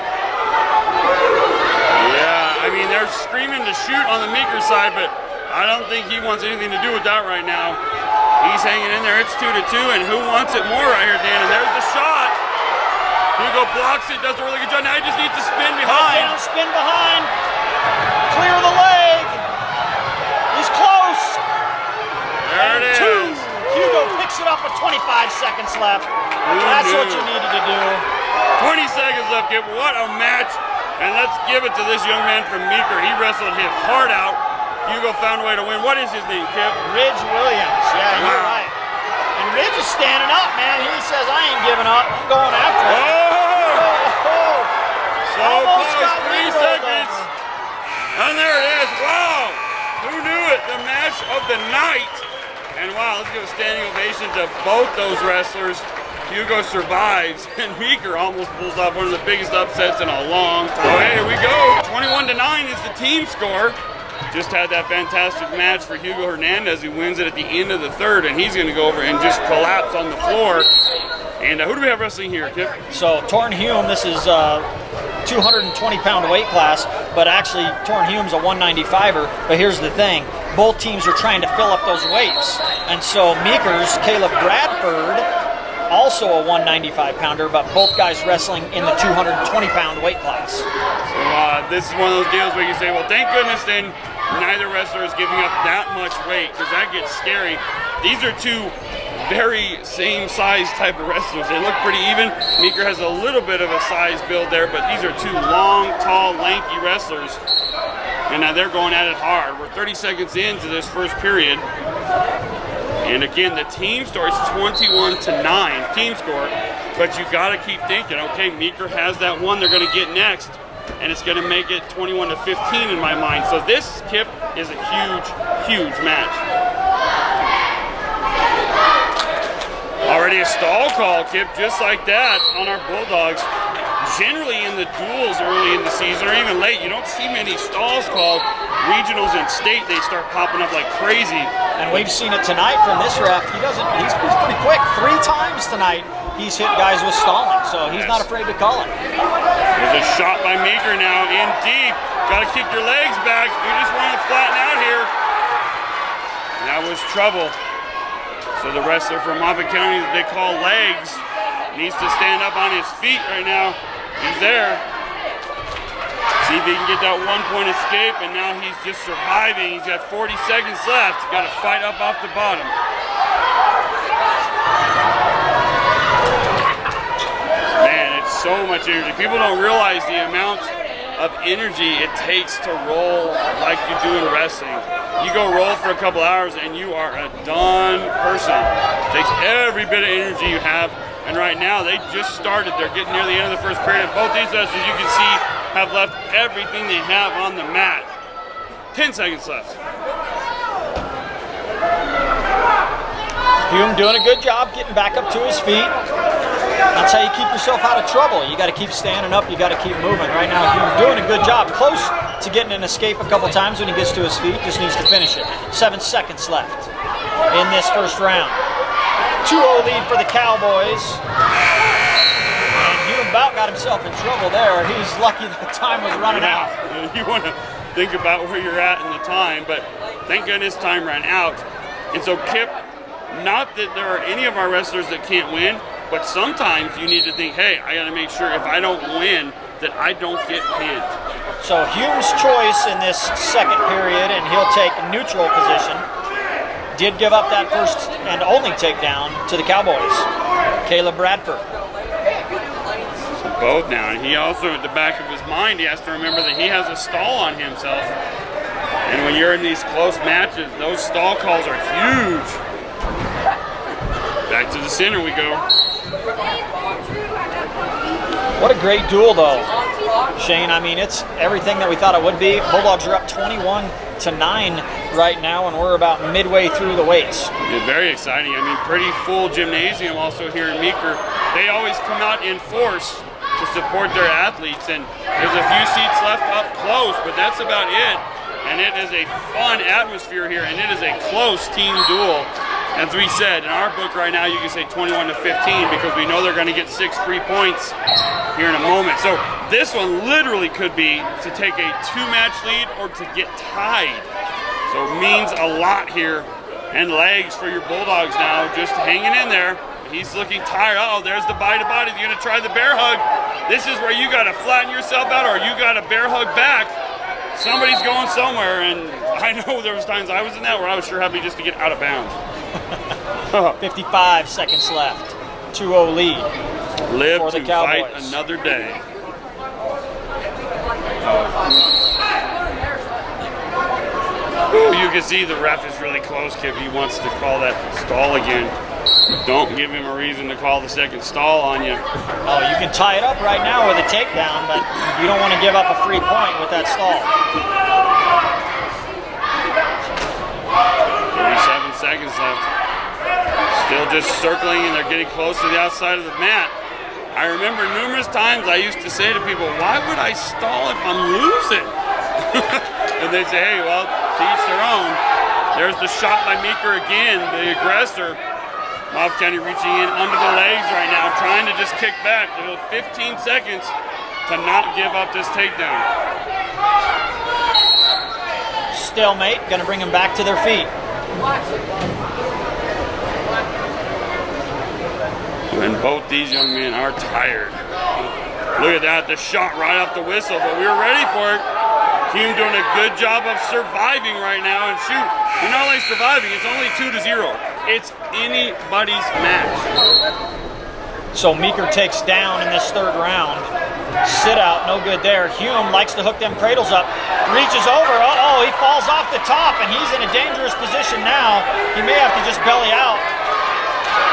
Yeah, I mean, they're screaming to shoot on the Meeker side, but I don't think he wants anything to do with that right now. He's hanging in there. It's 2-2, and who wants it more right here, Dan? And there's the shot. Hugo blocks it, does a really good job. Now he just needs to spin behind. Down, spin behind. Clear the leg. He's close. There it is. Hugo picks it up with 25 seconds left. That's what you needed to do. 20 seconds left, Kip. What a match. And let's give it to this young man from Meeker. He wrestled his heart out. Hugo found a way to win. What is his name, Kip? Ridge Williams. Yeah, you're right. And Ridge is standing up, man. He says, I ain't giving up. I'm going after it. Oh! So Almost close, got 3 seconds. And there it is. Wow! Who knew it? The match of the night. And wow, let's give a standing ovation to both those wrestlers. Hugo survives, and Meeker almost pulls off one of the biggest upsets in a long time. Oh, hey, here we go. 21-9 is the team score. Just had that fantastic match for Hugo Hernandez, who wins it at the end of the third, and he's going to go over and just collapse on the floor. And who do we have wrestling here, Kip? So Torn Hume, this is 220-pound weight class, but actually Torn Hume's a 195er. But here's the thing, both teams are trying to fill up those weights. And so Meeker's Caleb Bradford, also a 195-pounder, but both guys wrestling in the 220-pound weight class. So this is one of those deals where you say, well, thank goodness then neither wrestler is giving up that much weight, because that gets scary. These are two very same size type of wrestlers. They look pretty even. Meeker has a little bit of a size build there, but these are two long, tall, lanky wrestlers. And now they're going at it hard. We're 30 seconds into this first period. And again, the team score is 21-9, team score. But you got to keep thinking, okay, Meeker has that one they're going to get next, and it's going to make it 21-15 in my mind. So this, Kip, is a huge, huge match. Already a stall call, Kip, just like that on our Bulldogs. Generally in the duels early in the season, or even late, you don't see many stalls called. Regionals and state, they start popping up like crazy. And we've seen it tonight from this ref. He's pretty quick. 3 times tonight he's hit guys with stalling, so he's not afraid to call it. There's a shot by Meeker now, in deep. Got to kick your legs back. You just want to flatten out here. And that was trouble. So the wrestler from Moffat County that they call Legs needs to stand up on his feet right now. He's there. See if he can get that 1-point escape, and now he's just surviving. He's got 40 seconds left. Got to fight up off the bottom. Man, it's so much energy. People don't realize the amount of energy it takes to roll like you do in wrestling. You go roll for a couple hours and you are a done person. It takes every bit of energy you have. And right now, they just started. They're getting near the end of the first period. Both these wrestlers, you can see, have left everything they have on the mat. 10 seconds left. Hume doing a good job getting back up to his feet. That's how you keep yourself out of trouble. You got to keep standing up. You got to keep moving. Right now, Hume doing a good job. Close to getting an escape a couple times when he gets to his feet. Just needs to finish it. 7 seconds left in this first round. 2-0 lead for the Cowboys. And Hume about got himself in trouble there. He was lucky that the time was running out. You want to think about where you're at in the time, but thank goodness time ran out. And so Kip, not that there are any of our wrestlers that can't win, but sometimes you need to think, hey, I got to make sure if I don't win that I don't get pinned. So Hume's choice in this second period, and he'll take neutral position, did give up that first and only takedown to the Cowboys. Caleb Bradford. So both now, and he also, at the back of his mind, he has to remember that he has a stall on himself. And when you're in these close matches, those stall calls are huge. Back to the center we go. What a great duel, though, Shane. I mean, it's everything that we thought it would be. Bulldogs are up 21-9 right now, and we're about midway through the weights. Yeah, very exciting. I mean, pretty full gymnasium also here in Meeker. They always come out in force to support their athletes, and there's a few seats left up close, but that's about it. And it is a fun atmosphere here, and it is a close team duel. As we said, in our book right now, you can say 21-15 because we know they're going to get 6 free points here in a moment. So this one literally could be to take a 2-match lead or to get tied. So it means a lot here. And Legs for your Bulldogs now, just hanging in there. He's looking tired. Oh, there's the body-to-body. You're going to try the bear hug. This is where you got to flatten yourself out, or you got to bear hug back. Somebody's going somewhere, and I know there was times I was in that where I was sure happy just to get out of bounds. 55 seconds left. 2-0 lead. Live for the to Cowboys. fight another day. Ooh, you can see the ref is really close, Kip. He wants to call that stall again. Don't give him a reason to call the second stall on you. Oh, you can tie it up right now with a takedown, but you don't want to give up a free point with that stall. 37 seconds left. Still just circling, and they're getting close to the outside of the mat. I remember numerous times I used to say to people, why would I stall if I'm losing? And they say, hey, well, to each their own. There's the shot by Meeker again, the aggressor. Moffat County reaching in under the legs right now, trying to just kick back. There's 15 seconds to not give up this takedown. Stalemate, going to bring them back to their feet. And both these young men are tired. Look at that, the shot right off the whistle, but we were ready for it. Team doing a good job of surviving right now, and shoot, you're not only surviving, it's only 2-0. It's anybody's match. So Meeker takes down in this third round. Sit out, no good there. Hume likes to hook them cradles up, reaches over, uh-oh, he falls off the top, and he's in a dangerous position now. He may have to just belly out.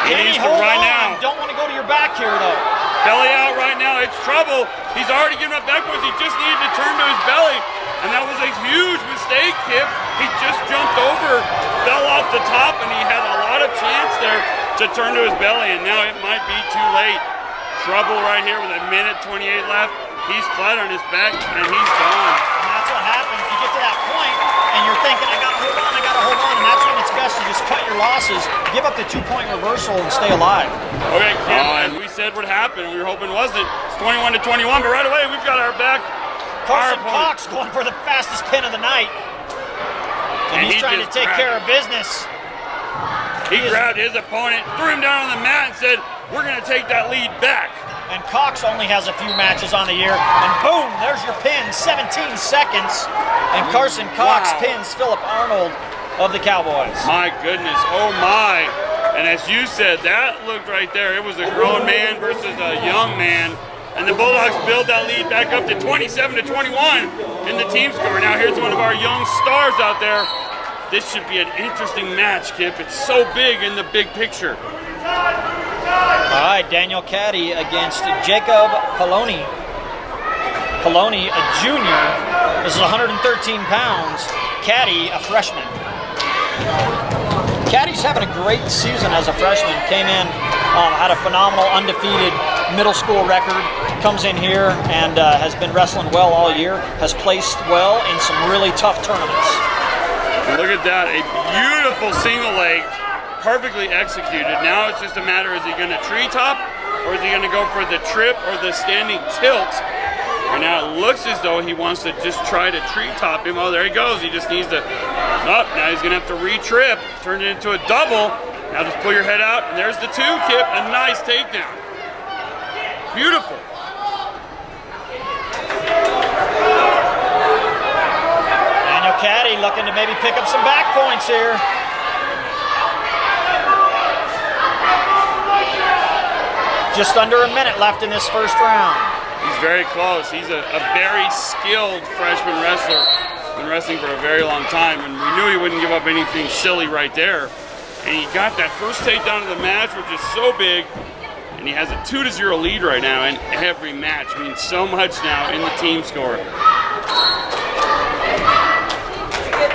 He needs to right now. Don't want to go to your back here, though. Belly out right now, it's trouble. He's already given up backwards, he just needed to turn to his belly. And that was a huge mistake, Kip. He just jumped over, fell off the top, and he had a lot of chance there to turn to his belly, and now it might be too late. Trouble right here with 1:28 left. He's flat on his back, and he's gone. And that's what happens. You get to that point, and you're thinking, I gotta hold on, and that's when it's best to just cut your losses, give up the 2-point reversal, and stay alive. Okay, Kip, and we said what happened. We were hoping it wasn't. It's 21-21, but right away we've got our back. Carson Cox going for the fastest pin of the night. And he's trying to take care of business. He grabbed his opponent, threw him down on the mat, and said, we're going to take that lead back. And Cox only has a few matches on the year. And boom, there's your pin, 17 seconds. And Carson Cox pins Philip Arnold of the Cowboys. My goodness, oh my. And as you said, that looked right there. It was a grown man versus a young man. And the Bulldogs build that lead back up to 27-21 in the team score. Now here's one of our young stars out there. This should be an interesting match, Kip. It's so big in the big picture. All right, Daniel Caddy against Jacob Poloni. Poloni, a junior. This is 113 pounds. Caddy, a freshman. Caddy's having a great season as a freshman. Came in, had a phenomenal undefeated middle school record. Comes in here and has been wrestling well all year. Has placed well in some really tough tournaments. And look at that, a beautiful single leg, perfectly executed. Now it's just a matter, is he going to treetop, or is he going to go for the trip or the standing tilt? And now it looks as though he wants to just try to treetop him. Oh, there he goes. He just needs to, now he's going to have to re-trip, turn it into a double. Now just pull your head out, and there's the 2, Kip, a nice takedown. Beautiful. Daniel Caddy looking to maybe pick up some back points here. Just under a minute left in this first round. He's very close. He's a very skilled freshman wrestler. Been wrestling for a very long time, and we knew he wouldn't give up anything silly right there. And he got that first takedown of the match, which is so big. And he has a 2-0 lead right now, and every match means so much now in the team score.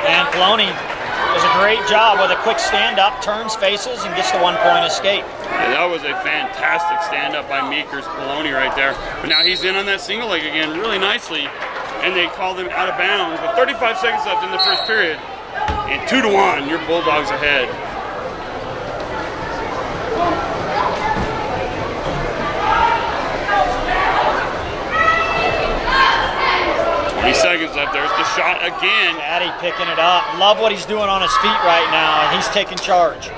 And Poloni does a great job with a quick stand-up, turns faces, and gets the 1-point escape. Yeah, that was a fantastic stand-up by Meeker's Poloni right there. But now he's in on that single leg again really nicely, and they called him out of bounds. With 35 seconds left in the first period, and 2-1, your Bulldogs ahead. 20 seconds left. There's the shot again. Caddy picking it up. Love what he's doing on his feet right now, and he's taking charge.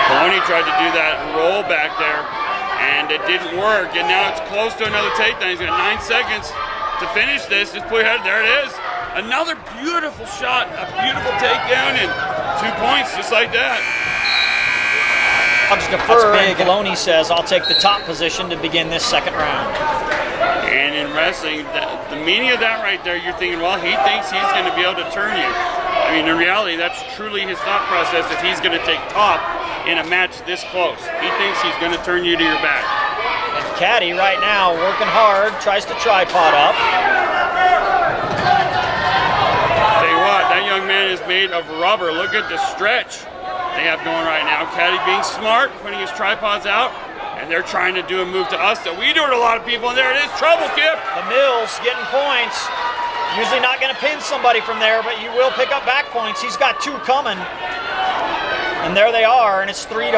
Poloni tried to do that roll back there, and it didn't work. And now it's close to another takedown. He's got 9 seconds to finish this. Just put your head. There it is. Another beautiful shot. A beautiful takedown, and 2 points just like that. Bugs defer, and Poloni says, I'll take the top position to begin this second round. And in wrestling, the meaning of that right there, you're thinking, well, he thinks he's going to be able to turn you. I mean, in reality, that's truly his thought process if he's going to take top in a match this close. He thinks he's going to turn you to your back. And Caddy right now working hard, tries to tripod up. Tell you what, that young man is made of rubber. Look at the stretch they have going right now. Caddy being smart, putting his tripods out, and they're trying to do a move to us that we do to a lot of people, and there it is, trouble, Kip. The Mills getting points. Usually not going to pin somebody from there, but you will pick up back points. He's got 2 coming. And there they are, and it's 3-4.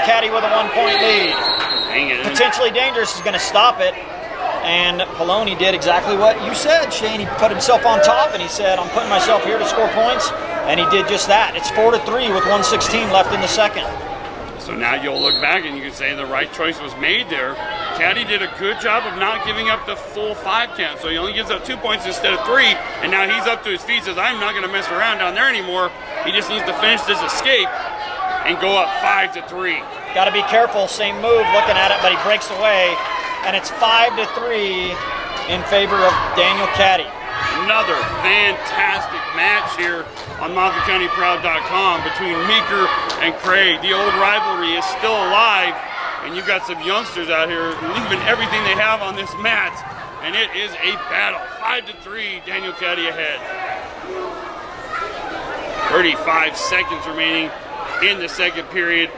Caddy with a 1-point lead. Dang it. Potentially dangerous is going to stop it. And Poloni did exactly what you said, Shane. He put himself on top, and he said, I'm putting myself here to score points. And he did just that. It's 4-3 with 1:16 left in the second. So now you'll look back and you can say the right choice was made there. Caddy did a good job of not giving up the full 5 count. So he only gives up 2 points instead of 3. And now he's up to his feet, says, I'm not going to mess around down there anymore. He just needs to finish this escape and go up 5-3. Got to be careful. Same move, looking at it, but he breaks away. And it's 5-3 in favor of Daniel Caddy. Another fantastic match here on MOFFATCOUNTYPROUD.COM between Meeker and Craig. The old rivalry is still alive, and you've got some youngsters out here leaving everything they have on this mat, and it is a battle. 5-3, Daniel Caddy ahead. 35 seconds remaining in the second period,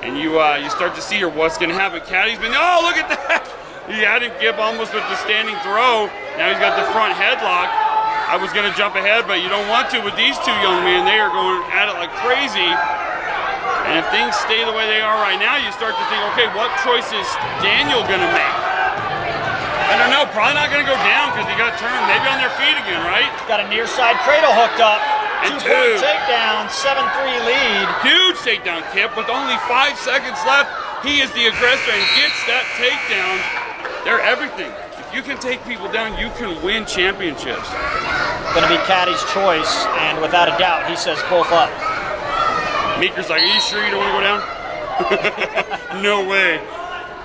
and you start to see here what's going to happen. Caddy's been, oh, look at that! He had him Kip almost with the standing throw. Now he's got the front headlock. I was going to jump ahead, but you don't want to with these 2 young men. They are going at it like crazy. And if things stay the way they are right now, you start to think, okay, what choice is Daniel going to make? I don't know. Probably not going to go down because he got turned. Maybe on their feet again, right? Got a near side cradle hooked up. And 2-point takedown, 7-3 lead. Huge takedown, Kip. With only 5 seconds left, he is the aggressor and gets that takedown. They're everything. If you can take people down, you can win championships. Going to be Caddy's choice, and without a doubt, he says both up. Meeker's like, are you sure you don't want to go down? No way.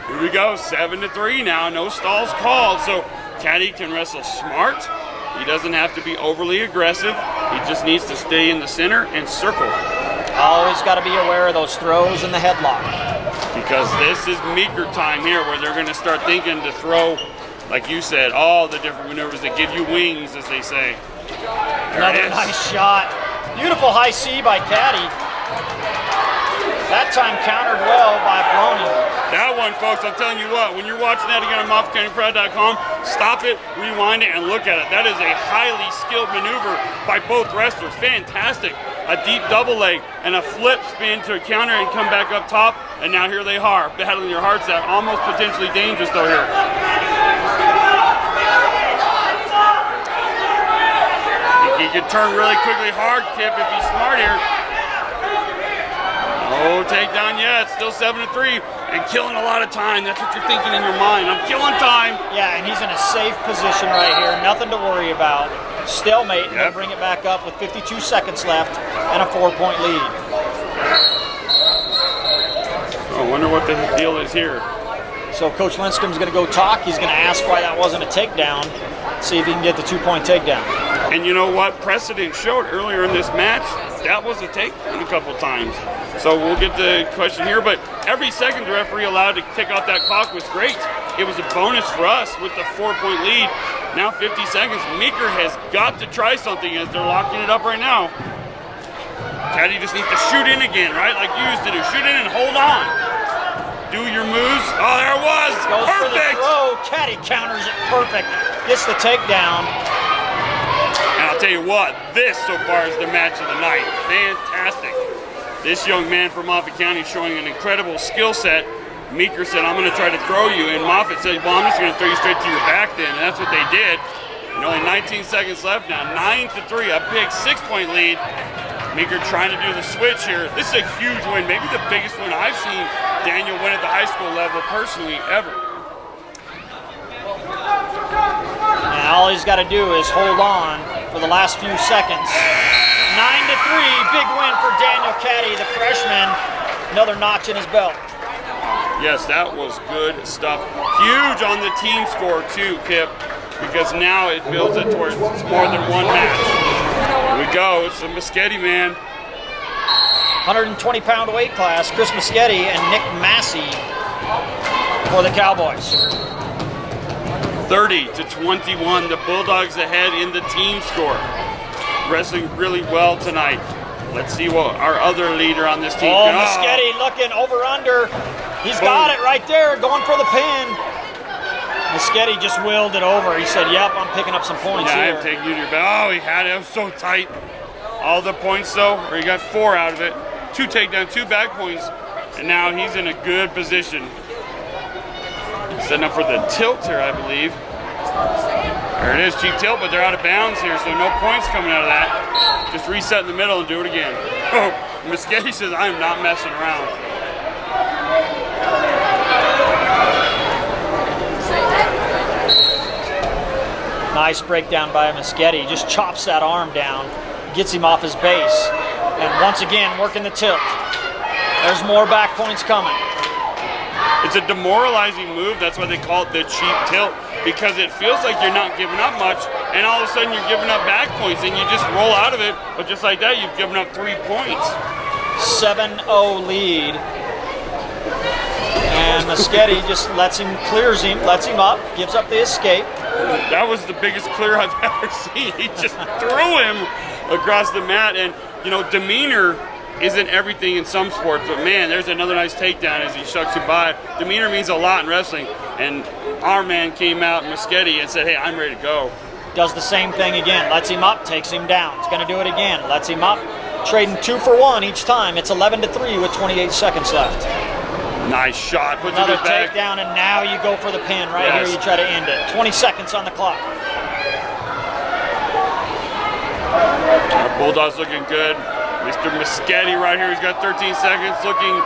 Here we go, 7-3 now. No stalls called, so Caddy can wrestle smart. He doesn't have to be overly aggressive. He just needs to stay in the center and circle. Always got to be aware of those throws and the headlock. Because this is Meeker time here where they're going to start thinking to throw, like you said, all the different maneuvers that give you wings, as they say. Another nice shot. Beautiful high C by Caddy. That time countered well by Poloni. That one, folks, I'm telling you what, when you're watching that again on MOFFATCOUNTYPROUD.COM, stop it, rewind it, and look at it. That is a highly skilled maneuver by both wrestlers. Fantastic. A deep double leg and a flip spin to a counter and come back up top. And now here they are, battling your hearts out. Almost potentially dangerous though here. He could turn really quickly hard, Kip, if he's smart here. Oh, takedown, yeah, it's still 7-3 and killing a lot of time. That's what you're thinking in your mind. I'm killing time. Yeah, and he's in a safe position right here. Nothing to worry about. Stalemate, and they'll bring it back up with 52 seconds left and a 4-point lead. I wonder what the deal is here. So Coach Linscombe's going to go talk. He's going to ask why that wasn't a takedown. See if he can get the 2-point takedown. And you know what? Precedent showed earlier in this match, that was a takedown a couple times. So we'll get the question here, but every second the referee allowed to take off that clock was great. It was a bonus for us with the 4-point lead. Now 50 seconds. Meeker has got to try something as they're locking it up right now. Caddy just needs to shoot in again, right? Like you used to do. Shoot in and hold on. Do your moves. Oh, there it was. Goes perfect. For the throw. Caddy counters it perfect. Gets the takedown. And I'll tell you what, this so far is the match of the night. Fantastic. This young man from Moffat County showing an incredible skill set. Meeker said, I'm going to try to throw you. And Moffat said, well, I'm just going to throw you straight to your back then. And that's what they did. And only 19 seconds left now. 9-3, a big 6-point lead. Meeker trying to do the switch here. This is a huge win. Maybe the biggest win I've seen Daniel win at the high school level personally ever. And all he's got to do is hold on for the last few seconds. 9-3, big win for Daniel Caddy, the freshman. Another notch in his belt. Yes, that was good stuff. Huge on the team score too, Kip, because now it builds it towards more than one match. Here we go. It's the Moschetti man. 120-pound weight class, Chris Moschetti and Nick Massey for the Cowboys. 30-21, the Bulldogs ahead in the team score. Wrestling really well tonight. Let's see what our other leader on this team. Oh, Moschetti looking over under. He's got it right there, going for the pin. Moschetti just willed it over. He said, "Yep, I'm picking up some points here." I'm taking you to your back. Oh, he had it. It was so tight. All the points though, or he got 4 out of it. 2 takedowns, 2 back points, and now he's in a good position. Setting up for the tilt here, I believe. There it is, cheap tilt, but they're out of bounds here, so no points coming out of that. Just reset in the middle and do it again. Oh, Moschetti says, "I'm not messing around." Nice breakdown by Moschetti. Just chops that arm down, gets him off his base, and once again working the tilt. There's more back points coming. It's a demoralizing move. That's why they call it the cheap tilt, because it feels like you're not giving up much, and all of a sudden you're giving up back points, and you just roll out of it. But just like that, you've given up 3 points. 7-0 lead. And Moschetti just clears him, lets him up, gives up the escape. That was the biggest clear I've ever seen. He just threw him across the mat, and you know, demeanor isn't everything in some sports, but man, there's another nice takedown as he shucks him by. Demeanor means a lot in wrestling, and our man came out, Moschetti, and said, "Hey, I'm ready to go." Does the same thing again, lets him up, takes him down. He's gonna do it again, lets him up, trading 2 for 1 each time. It's 11-3 with 28 seconds left. Nice shot, puts Another it in his back. takedown, and now you go for the pin right Yes. here. You try to end it. 20 seconds on the clock. Our Bulldogs looking good. Mr. Moschetti right here, he's got 13 seconds, looking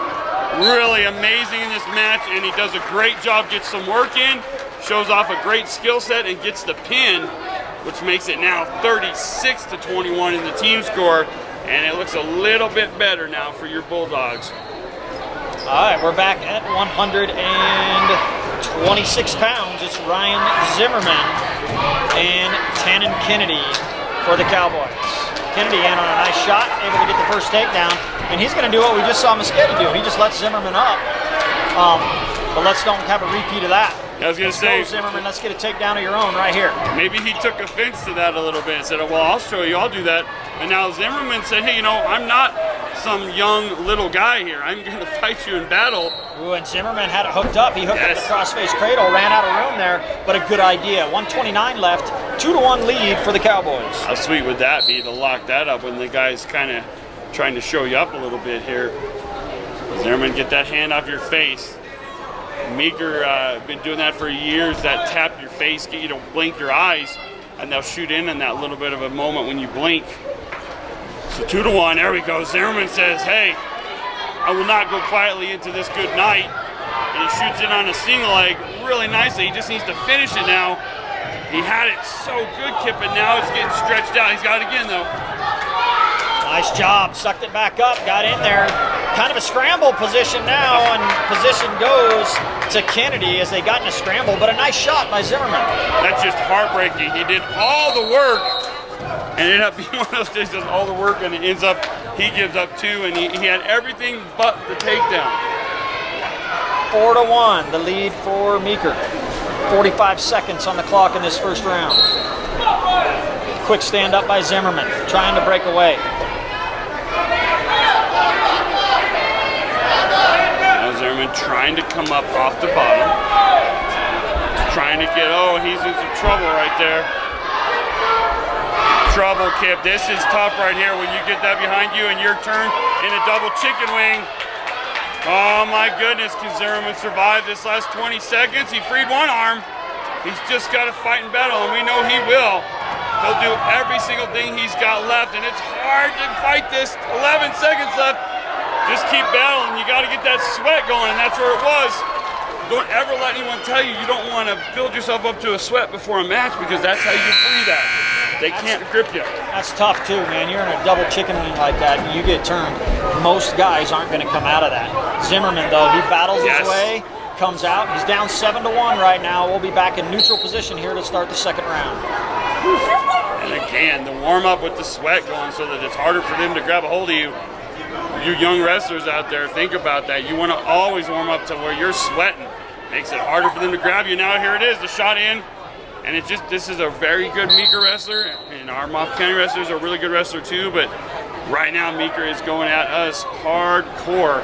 really amazing in this match, and he does a great job, gets some work in, shows off a great skill set, and gets the pin, which makes it now 36-21 in the team score, and it looks a little bit better now for your Bulldogs. All right, we're back at 126 pounds. It's Ryan Zimmerman and Tannen Kennedy for the Cowboys. Kennedy in on a nice shot, able to get the first takedown, and he's going to do what we just saw Moschetti do. He just lets Zimmerman up, but let's don't have a repeat of that. I was going to say, Zimmerman, let's get a takedown of your own right here. Maybe he took offense to that a little bit and said, "Well, I'll show you, I'll do that." And now Zimmerman said, "Hey, you know, I'm not some young little guy here. I'm going to fight you in battle." Ooh, and Zimmerman had it hooked up. He hooked up the crossface cradle, ran out of room there, but a good idea. 129 left, 2-1 lead for the Cowboys. How sweet would that be to lock that up when the guy's kind of trying to show you up a little bit here? Zimmerman, get that hand off your face. Meeker been doing that for years, that tap your face, get you to blink your eyes, and they'll shoot in that little bit of a moment when you blink. So 2-1, there we go. Zimmerman says, "Hey, I will not go quietly into this good night." And he shoots in on a single leg really nicely. He just needs to finish it now. He had it so good, Kip, and now it's getting stretched out. He's got it again, though. Nice job, sucked it back up, got in there. Kind of a scramble position now, and position goes to Kennedy as they got in a scramble, but a nice shot by Zimmerman. That's just heartbreaking. He did all the work, and it ended up being one of those days, does all the work, and it ends up, he gives up 2, and he had everything but the takedown. 4-1, the lead for Meeker. 45 seconds on the clock in this first round. Quick stand up by Zimmerman, trying to break away. Zimmerman trying to come up off the bottom. Trying to get, oh, he's in some trouble right there. Trouble, Kip. This is tough right here when you get that behind you and your turn in a double chicken wing. Oh my goodness, can Zimmerman survive this last 20 seconds? He freed one arm. He's just got to fight and battle, and we know he will. He'll do every single thing he's got left, and it's hard to fight this. 11 seconds left. Just keep battling. You got to get that sweat going, and that's where it was. Don't ever let anyone tell you don't want to build yourself up to a sweat before a match, because that's how you free that. They can't grip you. That's tough too, man. You're in a double chicken wing like that, and you get turned. Most guys aren't going to come out of that. Zimmerman, though, he battles his way, comes out. He's down 7-1 right now. We'll be back in neutral position here to start the second round. And again, the warm-up with the sweat going so that it's harder for them to grab a hold of you. You young wrestlers out there, think about that. You want to always warm up to where you're sweating. Makes it harder for them to grab you. Now here it is, the shot in. And it's just, this is a very good Meeker wrestler. And our Moffat County wrestlers are a really good wrestler too. But right now, Meeker is going at us hardcore.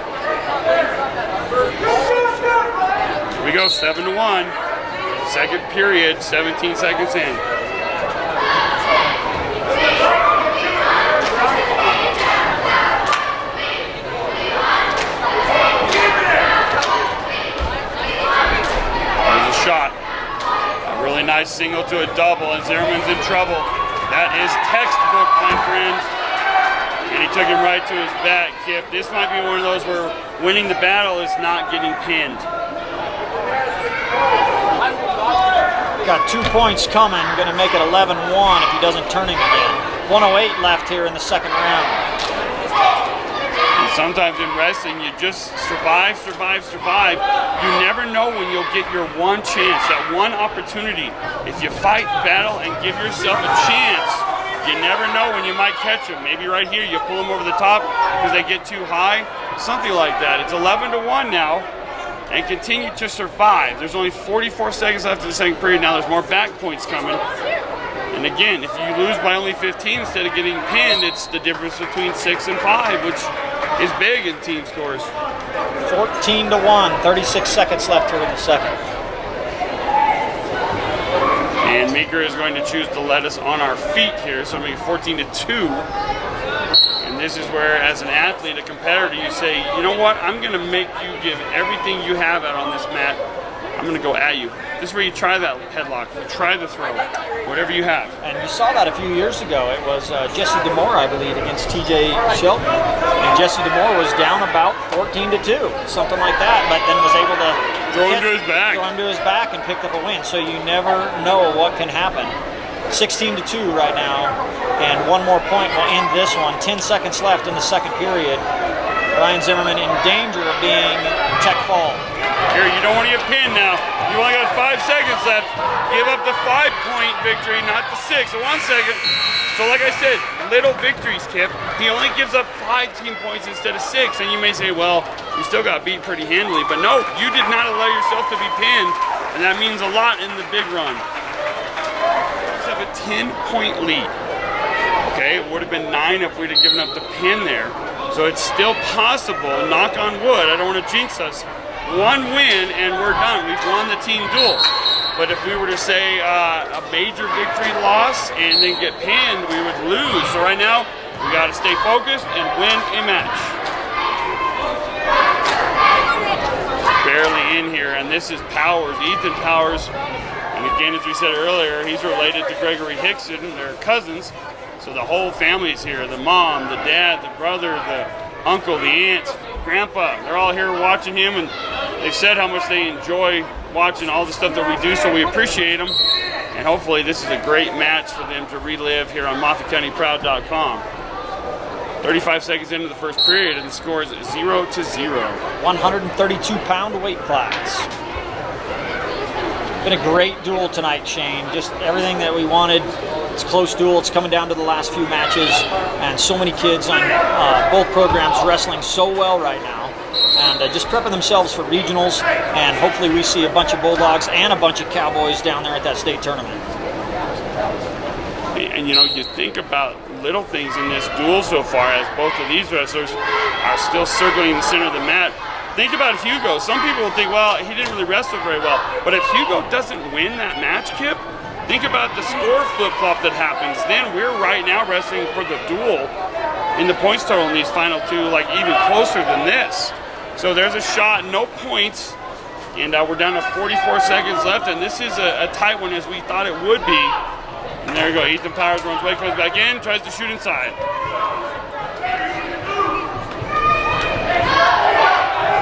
Here we go, 7-1. Second period, 17 seconds in. Shot. A really nice single to a double, and Zimmerman's in trouble. That is textbook, my friend. And he took him right to his back, Kip. This might be one of those where winning the battle is not getting pinned. Got 2 points coming, gonna make it 11-1 if he doesn't turn him again. 1:08 left here in the second round. Sometimes in wrestling, you just survive, survive, survive. You never know when you'll get your one chance, that one opportunity. If you fight, battle, and give yourself a chance, you never know when you might catch them. Maybe right here, you pull them over the top because they get too high, something like that. It's 11-1 now, and continue to survive. There's only 44 seconds left in the second period. Now there's more back points coming. And again, if you lose by only 15 instead of getting pinned, it's the difference between 6 and 5, which is big in team scores. 14-1, 36 seconds left here in the second. And Meeker is going to choose to let us on our feet here, so it'll be 14-2. And this is where, as an athlete, a competitor, you say, you know what, I'm going to make you give everything you have out on this mat. I'm going to go at you. This is where you try that headlock, you try the throw, whatever you have. And you saw that a few years ago. It was Jesse DeMore, I believe, against TJ Shelton. And Jesse DeMore was down about 14-2, something like that, but then was able to throw him to his back. Throw him to his back and picked up a win. So you never know what can happen. 16-2 right now, and one more point will end this one. 10 seconds left in the second period. Ryan Zimmerman in danger of being tech fall. Here, you don't want to get pinned now. You only got 5 seconds left. Give up the 5-point victory, not the 6. So 1 second. So like I said, little victories, Kip. He only gives up 5 team points instead of 6. And you may say, well, you still got beat pretty handily. But no, you did not allow yourself to be pinned. And that means a lot in the big run. You have a 10-point lead. Okay, it would have been 9 if we'd have given up the pin there. So it's still possible, knock on wood, I don't want to jinx us, 1 win and we're done. We've won the team duel. But if we were to say a major victory loss and then get pinned, we would lose. So right now, we got to stay focused and win a match. Just barely in here, and this is Powers, Ethan Powers. And again, as we said earlier, he's related to Gregory Hickson, they're cousins. So the whole family's here, the mom, the dad, the brother, the uncle, the aunt, grandpa, they're all here watching him, and they've said how much they enjoy watching all the stuff that we do, so we appreciate them. And hopefully this is a great match for them to relive here on MOFFATCOUNTYPROUD.COM. 35 seconds into the first period, and the score is 0-0. 132-pound weight class. Been a great duel tonight, Shane. Just everything that we wanted. It's a close duel. It's coming down to the last few matches, and so many kids on both programs wrestling so well right now, and just prepping themselves for regionals. And hopefully we see a bunch of Bulldogs and a bunch of Cowboys down there at that state tournament. And you know, you think about little things in this duel so far, as both of these wrestlers are still circling the center of the mat. Think about Hugo. Some people will think, well, he didn't really wrestle very well. But if Hugo doesn't win that match, Kip, think about the score flip-flop that happens. Then we're right now wrestling for the duel in the points total in these final two, like even closer than this. So there's a shot, no points, and we're down to 44 seconds left, and this is a tight one as we thought it would be. And there you go, Ethan Powers runs away, comes back in, tries to shoot inside.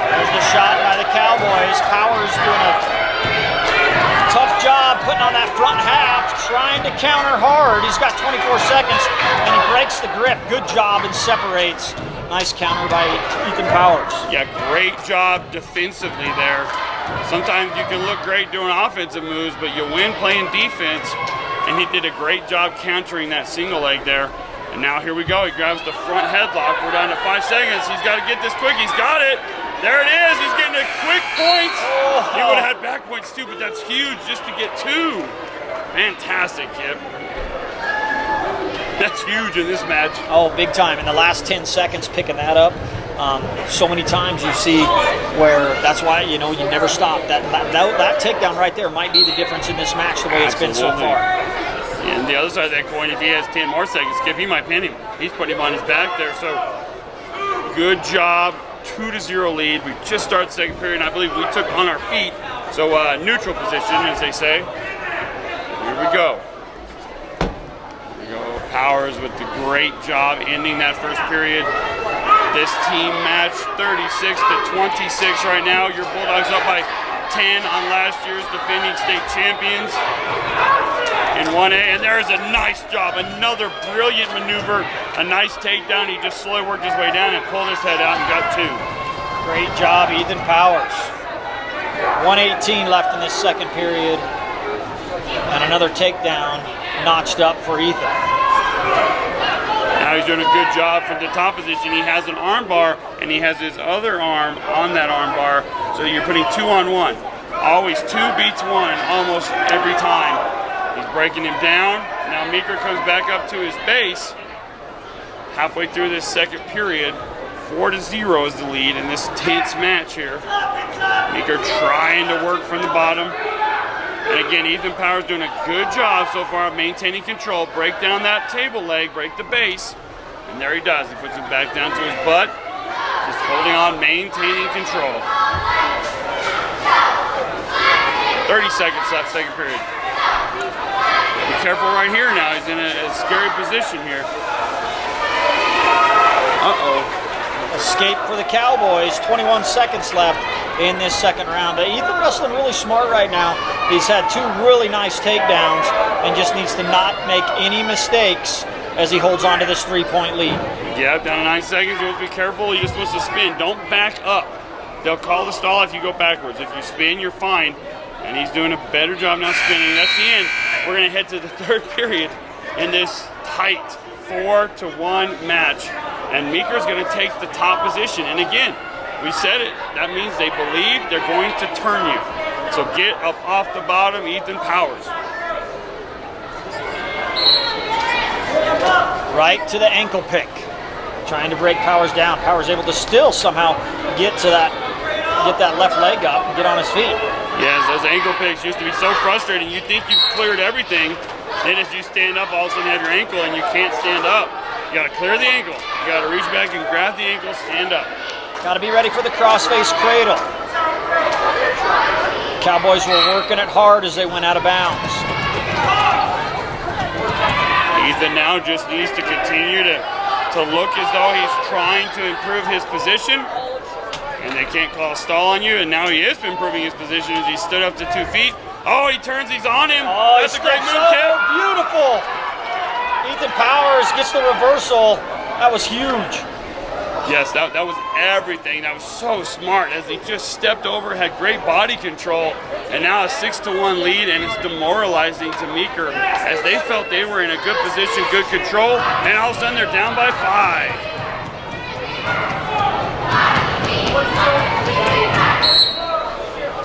There's the shot by the Cowboys. Powers doing a tough job putting on that front half, trying to counter hard. He's got 24 seconds, and he breaks the grip. Good job and separates. Nice counter by Ethan Powers. Yeah, great job defensively there. Sometimes you can look great doing offensive moves, but you win playing defense. and he did a great job countering that single leg there. And now here we go. He grabs the front headlock. We're down to 5 seconds. He's got to get this quick. He's got it. There it is. He's getting a quick point. He would have had back points too, but that's huge just to get 2. Fantastic, Kip. That's huge in this match. Oh, big time. In the last 10 seconds picking that up. So many times you see where that's why, you never stop. That takedown right there might be the difference in this match the way it's been so far. And the other side of that coin, if he has 10 more seconds, Skip, he might pin him. He's putting him on his back there. So good job. 2-0 lead. We just started the second period, and I believe we took on our feet. So neutral position, as they say. Here we go. Powers with the great job ending that first period. This team match 36-26 right now. Your Bulldogs up by 10 on last year's defending state champions in 1A. And there is a nice job, another brilliant maneuver, a nice takedown. He just slowly worked his way down and pulled his head out and got 2. Great job, Ethan Powers. 1:18 left in this second period. And another takedown notched up for Ethan. Now he's doing a good job from the top position. He has an arm bar, and he has his other arm on that arm bar, so you're putting 2 on 1. Always 2 beats 1 almost every time. He's breaking him down. Now Meeker comes back up to his base. Halfway through this second period, 4-0 is the lead in this tense match here. Meeker trying to work from the bottom. And again, Ethan Powers doing a good job so far of maintaining control. Break down that table leg, break the base. And there he does. He puts him back down to his butt. Just holding on, maintaining control. 30 seconds left, second period. Be careful right here now. He's in a scary position here. Uh-oh. Escape for the Cowboys. 21 seconds left in this second round. Ethan wrestling really smart right now. He's had 2 really nice takedowns and just needs to not make any mistakes as he holds on to this 3-point lead. Yeah, down to 9 seconds. You have to be careful. You're supposed to spin. Don't back up. They'll call the stall if you go backwards. If you spin, you're fine. And he's doing a better job now spinning. That's the end. We're going to head to the third period in this tight 4-1 match. And Meeker's going to take the top position. And again, we said it. That means they believe they're going to turn you. So get up off the bottom, Ethan Powers. Right to the ankle pick. Trying to break Powers down. Powers able to still somehow get that left leg up and get on his feet. Yes, those ankle picks used to be so frustrating. You think you've cleared everything. Then as you stand up, all of a sudden you have your ankle and you can't stand up. You got to clear the ankle. You got to reach back and grab the ankle, stand up. Got to be ready for the crossface cradle. Cowboys were working it hard as they went out of bounds. Ethan now just needs to continue to look as though he's trying to improve his position. And they can't call a stall on you. And now he is improving his position as he stood up to 2 feet. Oh, he turns, he's on him. Oh, that's a great move, Kip. Beautiful. Ethan Powers gets the reversal. That was huge. Yes, that was everything. That was so smart as he just stepped over, had great body control, and now a 6-1 lead, and it's demoralizing to Meeker as they felt they were in a good position, good control, and all of a sudden they're down by 5.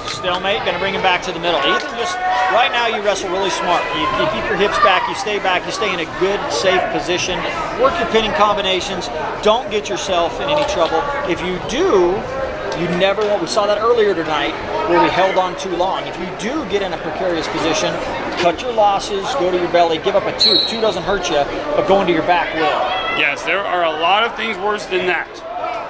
Stalemate, gonna bring him back to the middle. Ethan, just right now you wrestle really smart. You keep your hips back, you stay in a good, safe position. Work your pinning combinations. Don't get yourself in any trouble. If you do, you never want, we saw that earlier tonight where we held on too long. If you do get in a precarious position, cut your losses, go to your belly, give up a 2. 2 doesn't hurt you, but going to your back will. Yes, there are a lot of things worse than that.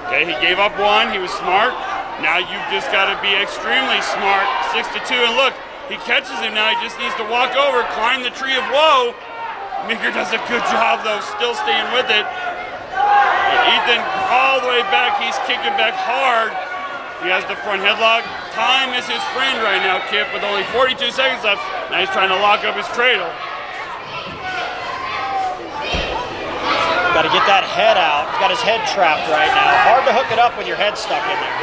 Okay, he gave up 1, he was smart. Now you've just got to be extremely smart. 6-2, and look, he catches him now. He just needs to walk over, climb the tree of woe. Meeker does a good job, though, still staying with it. And Ethan all the way back. He's kicking back hard. He has the front headlock. Time is his friend right now, Kip, with only 42 seconds left. Now he's trying to lock up his cradle. Got to get that head out. He's got his head trapped right now. Hard to hook it up with your head stuck in there.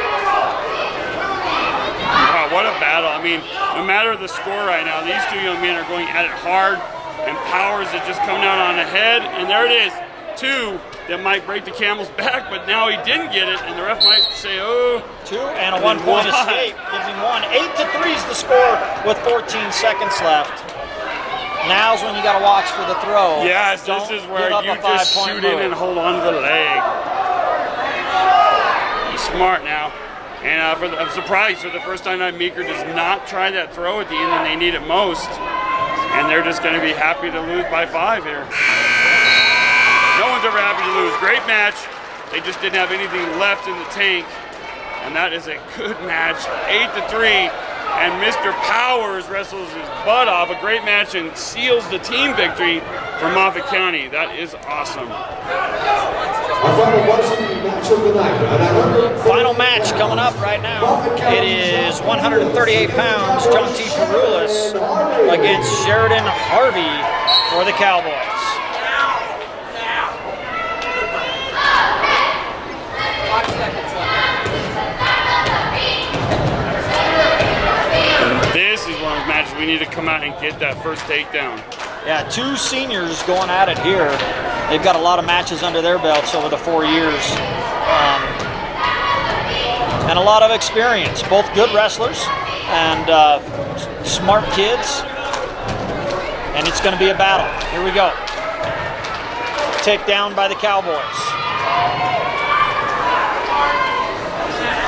Wow, what a battle. I mean, no matter the score right now, these 2 young men are going at it hard. and Powers is just coming out on ahead, and there it is. 2 that might break the camel's back, but now he didn't get it, and the ref might say, oh. 2 and a 1-point escape gives him 1. 8-3 is the score with 14 seconds left. Now's when you got to watch for the throw. Yes, this is where you just shoot in and hold on to the leg. He's smart now. And I'm surprised for the first time tonight, Meeker does not try that throw at the end when they need it most. And they're just going to be happy to lose by 5 here. No one's ever happy to lose. Great match. They just didn't have anything left in the tank. And that is a good match. 8-3. And Mr. Powers wrestles his butt off. A great match and seals the team victory for Moffat County. That is awesome. Final match coming up right now. It is 138 pounds, John T. Perulis against Sheridan Harvey for the Cowboys. This is one of those matches we need to come out and get that first takedown. Yeah, 2 seniors going at it here. They've got a lot of matches under their belts over the 4 years. And a lot of experience. Both good wrestlers and smart kids. And it's going to be a battle. Here we go. Takedown by the Cowboys.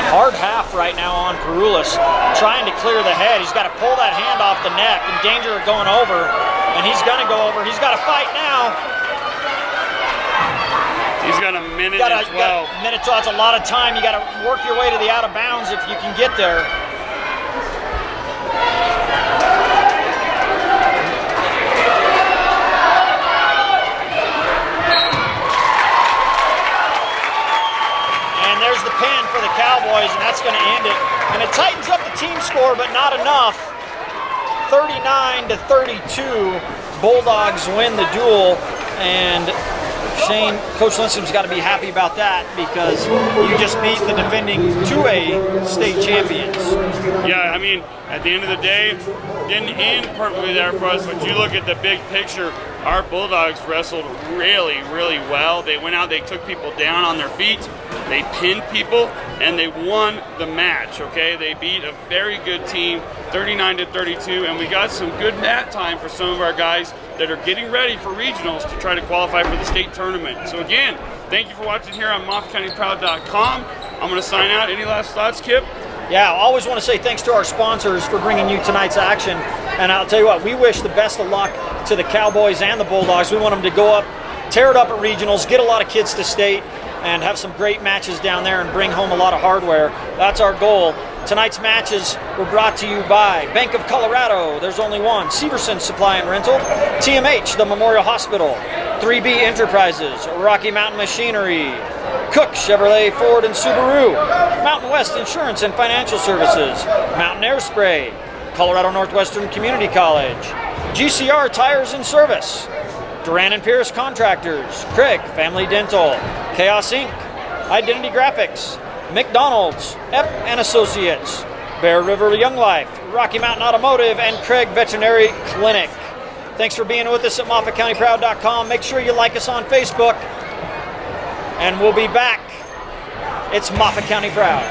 Hard half right now on Perulis, trying to clear the head. He's got to pull that hand off the neck, in danger of going over, and he's going to go over. He's got to fight now. He's got a minute and 12. Minute 12, that's a lot of time. You got to work your way to the out of bounds if you can get there. There's the pin for the Cowboys, and that's going to end it. And it tightens up the team score, but not enough. 39-32, Bulldogs win the duel, and Shane, Coach Lindstrom's got to be happy about that because you just beat the defending 2A state champions. Yeah, I mean, at the end of the day, didn't end perfectly there for us, but you look at the big picture, our Bulldogs wrestled really, really well. They went out, they took people down on their feet, they pinned people, and they won the match, okay? They beat a very good team, 39-32, and we got some good mat time for some of our guys that are getting ready for regionals to try to qualify for the state tournament. So again, thank you for watching here on MOFFATCOUNTYPROUD.COM. I'm going to sign out. Any last thoughts, Kip? Yeah, I always want to say thanks to our sponsors for bringing you tonight's action. And I'll tell you what, we wish the best of luck to the Cowboys and the Bulldogs. We want them to go up, tear it up at regionals, get a lot of kids to state, and have some great matches down there and bring home a lot of hardware. That's our goal. Tonight's matches were brought to you by Bank of Colorado, there's only one, Severson Supply and Rental, TMH, the Memorial Hospital, 3B Enterprises, Rocky Mountain Machinery, Cook Chevrolet, Ford and Subaru, Mountain West Insurance and Financial Services, Mountain Air Spray, Colorado Northwestern Community College, GCR Tires and Service, Duran and Pierce Contractors, Craig Family Dental, Chaos Inc., Identity Graphics, McDonald's, Epp and Associates, Bear River Young Life, Rocky Mountain Automotive, and Craig Veterinary Clinic. Thanks for being with us at MOFFATCOUNTYPROUD.COM. Make sure you like us on Facebook, and we'll be back. It's Moffat County Proud.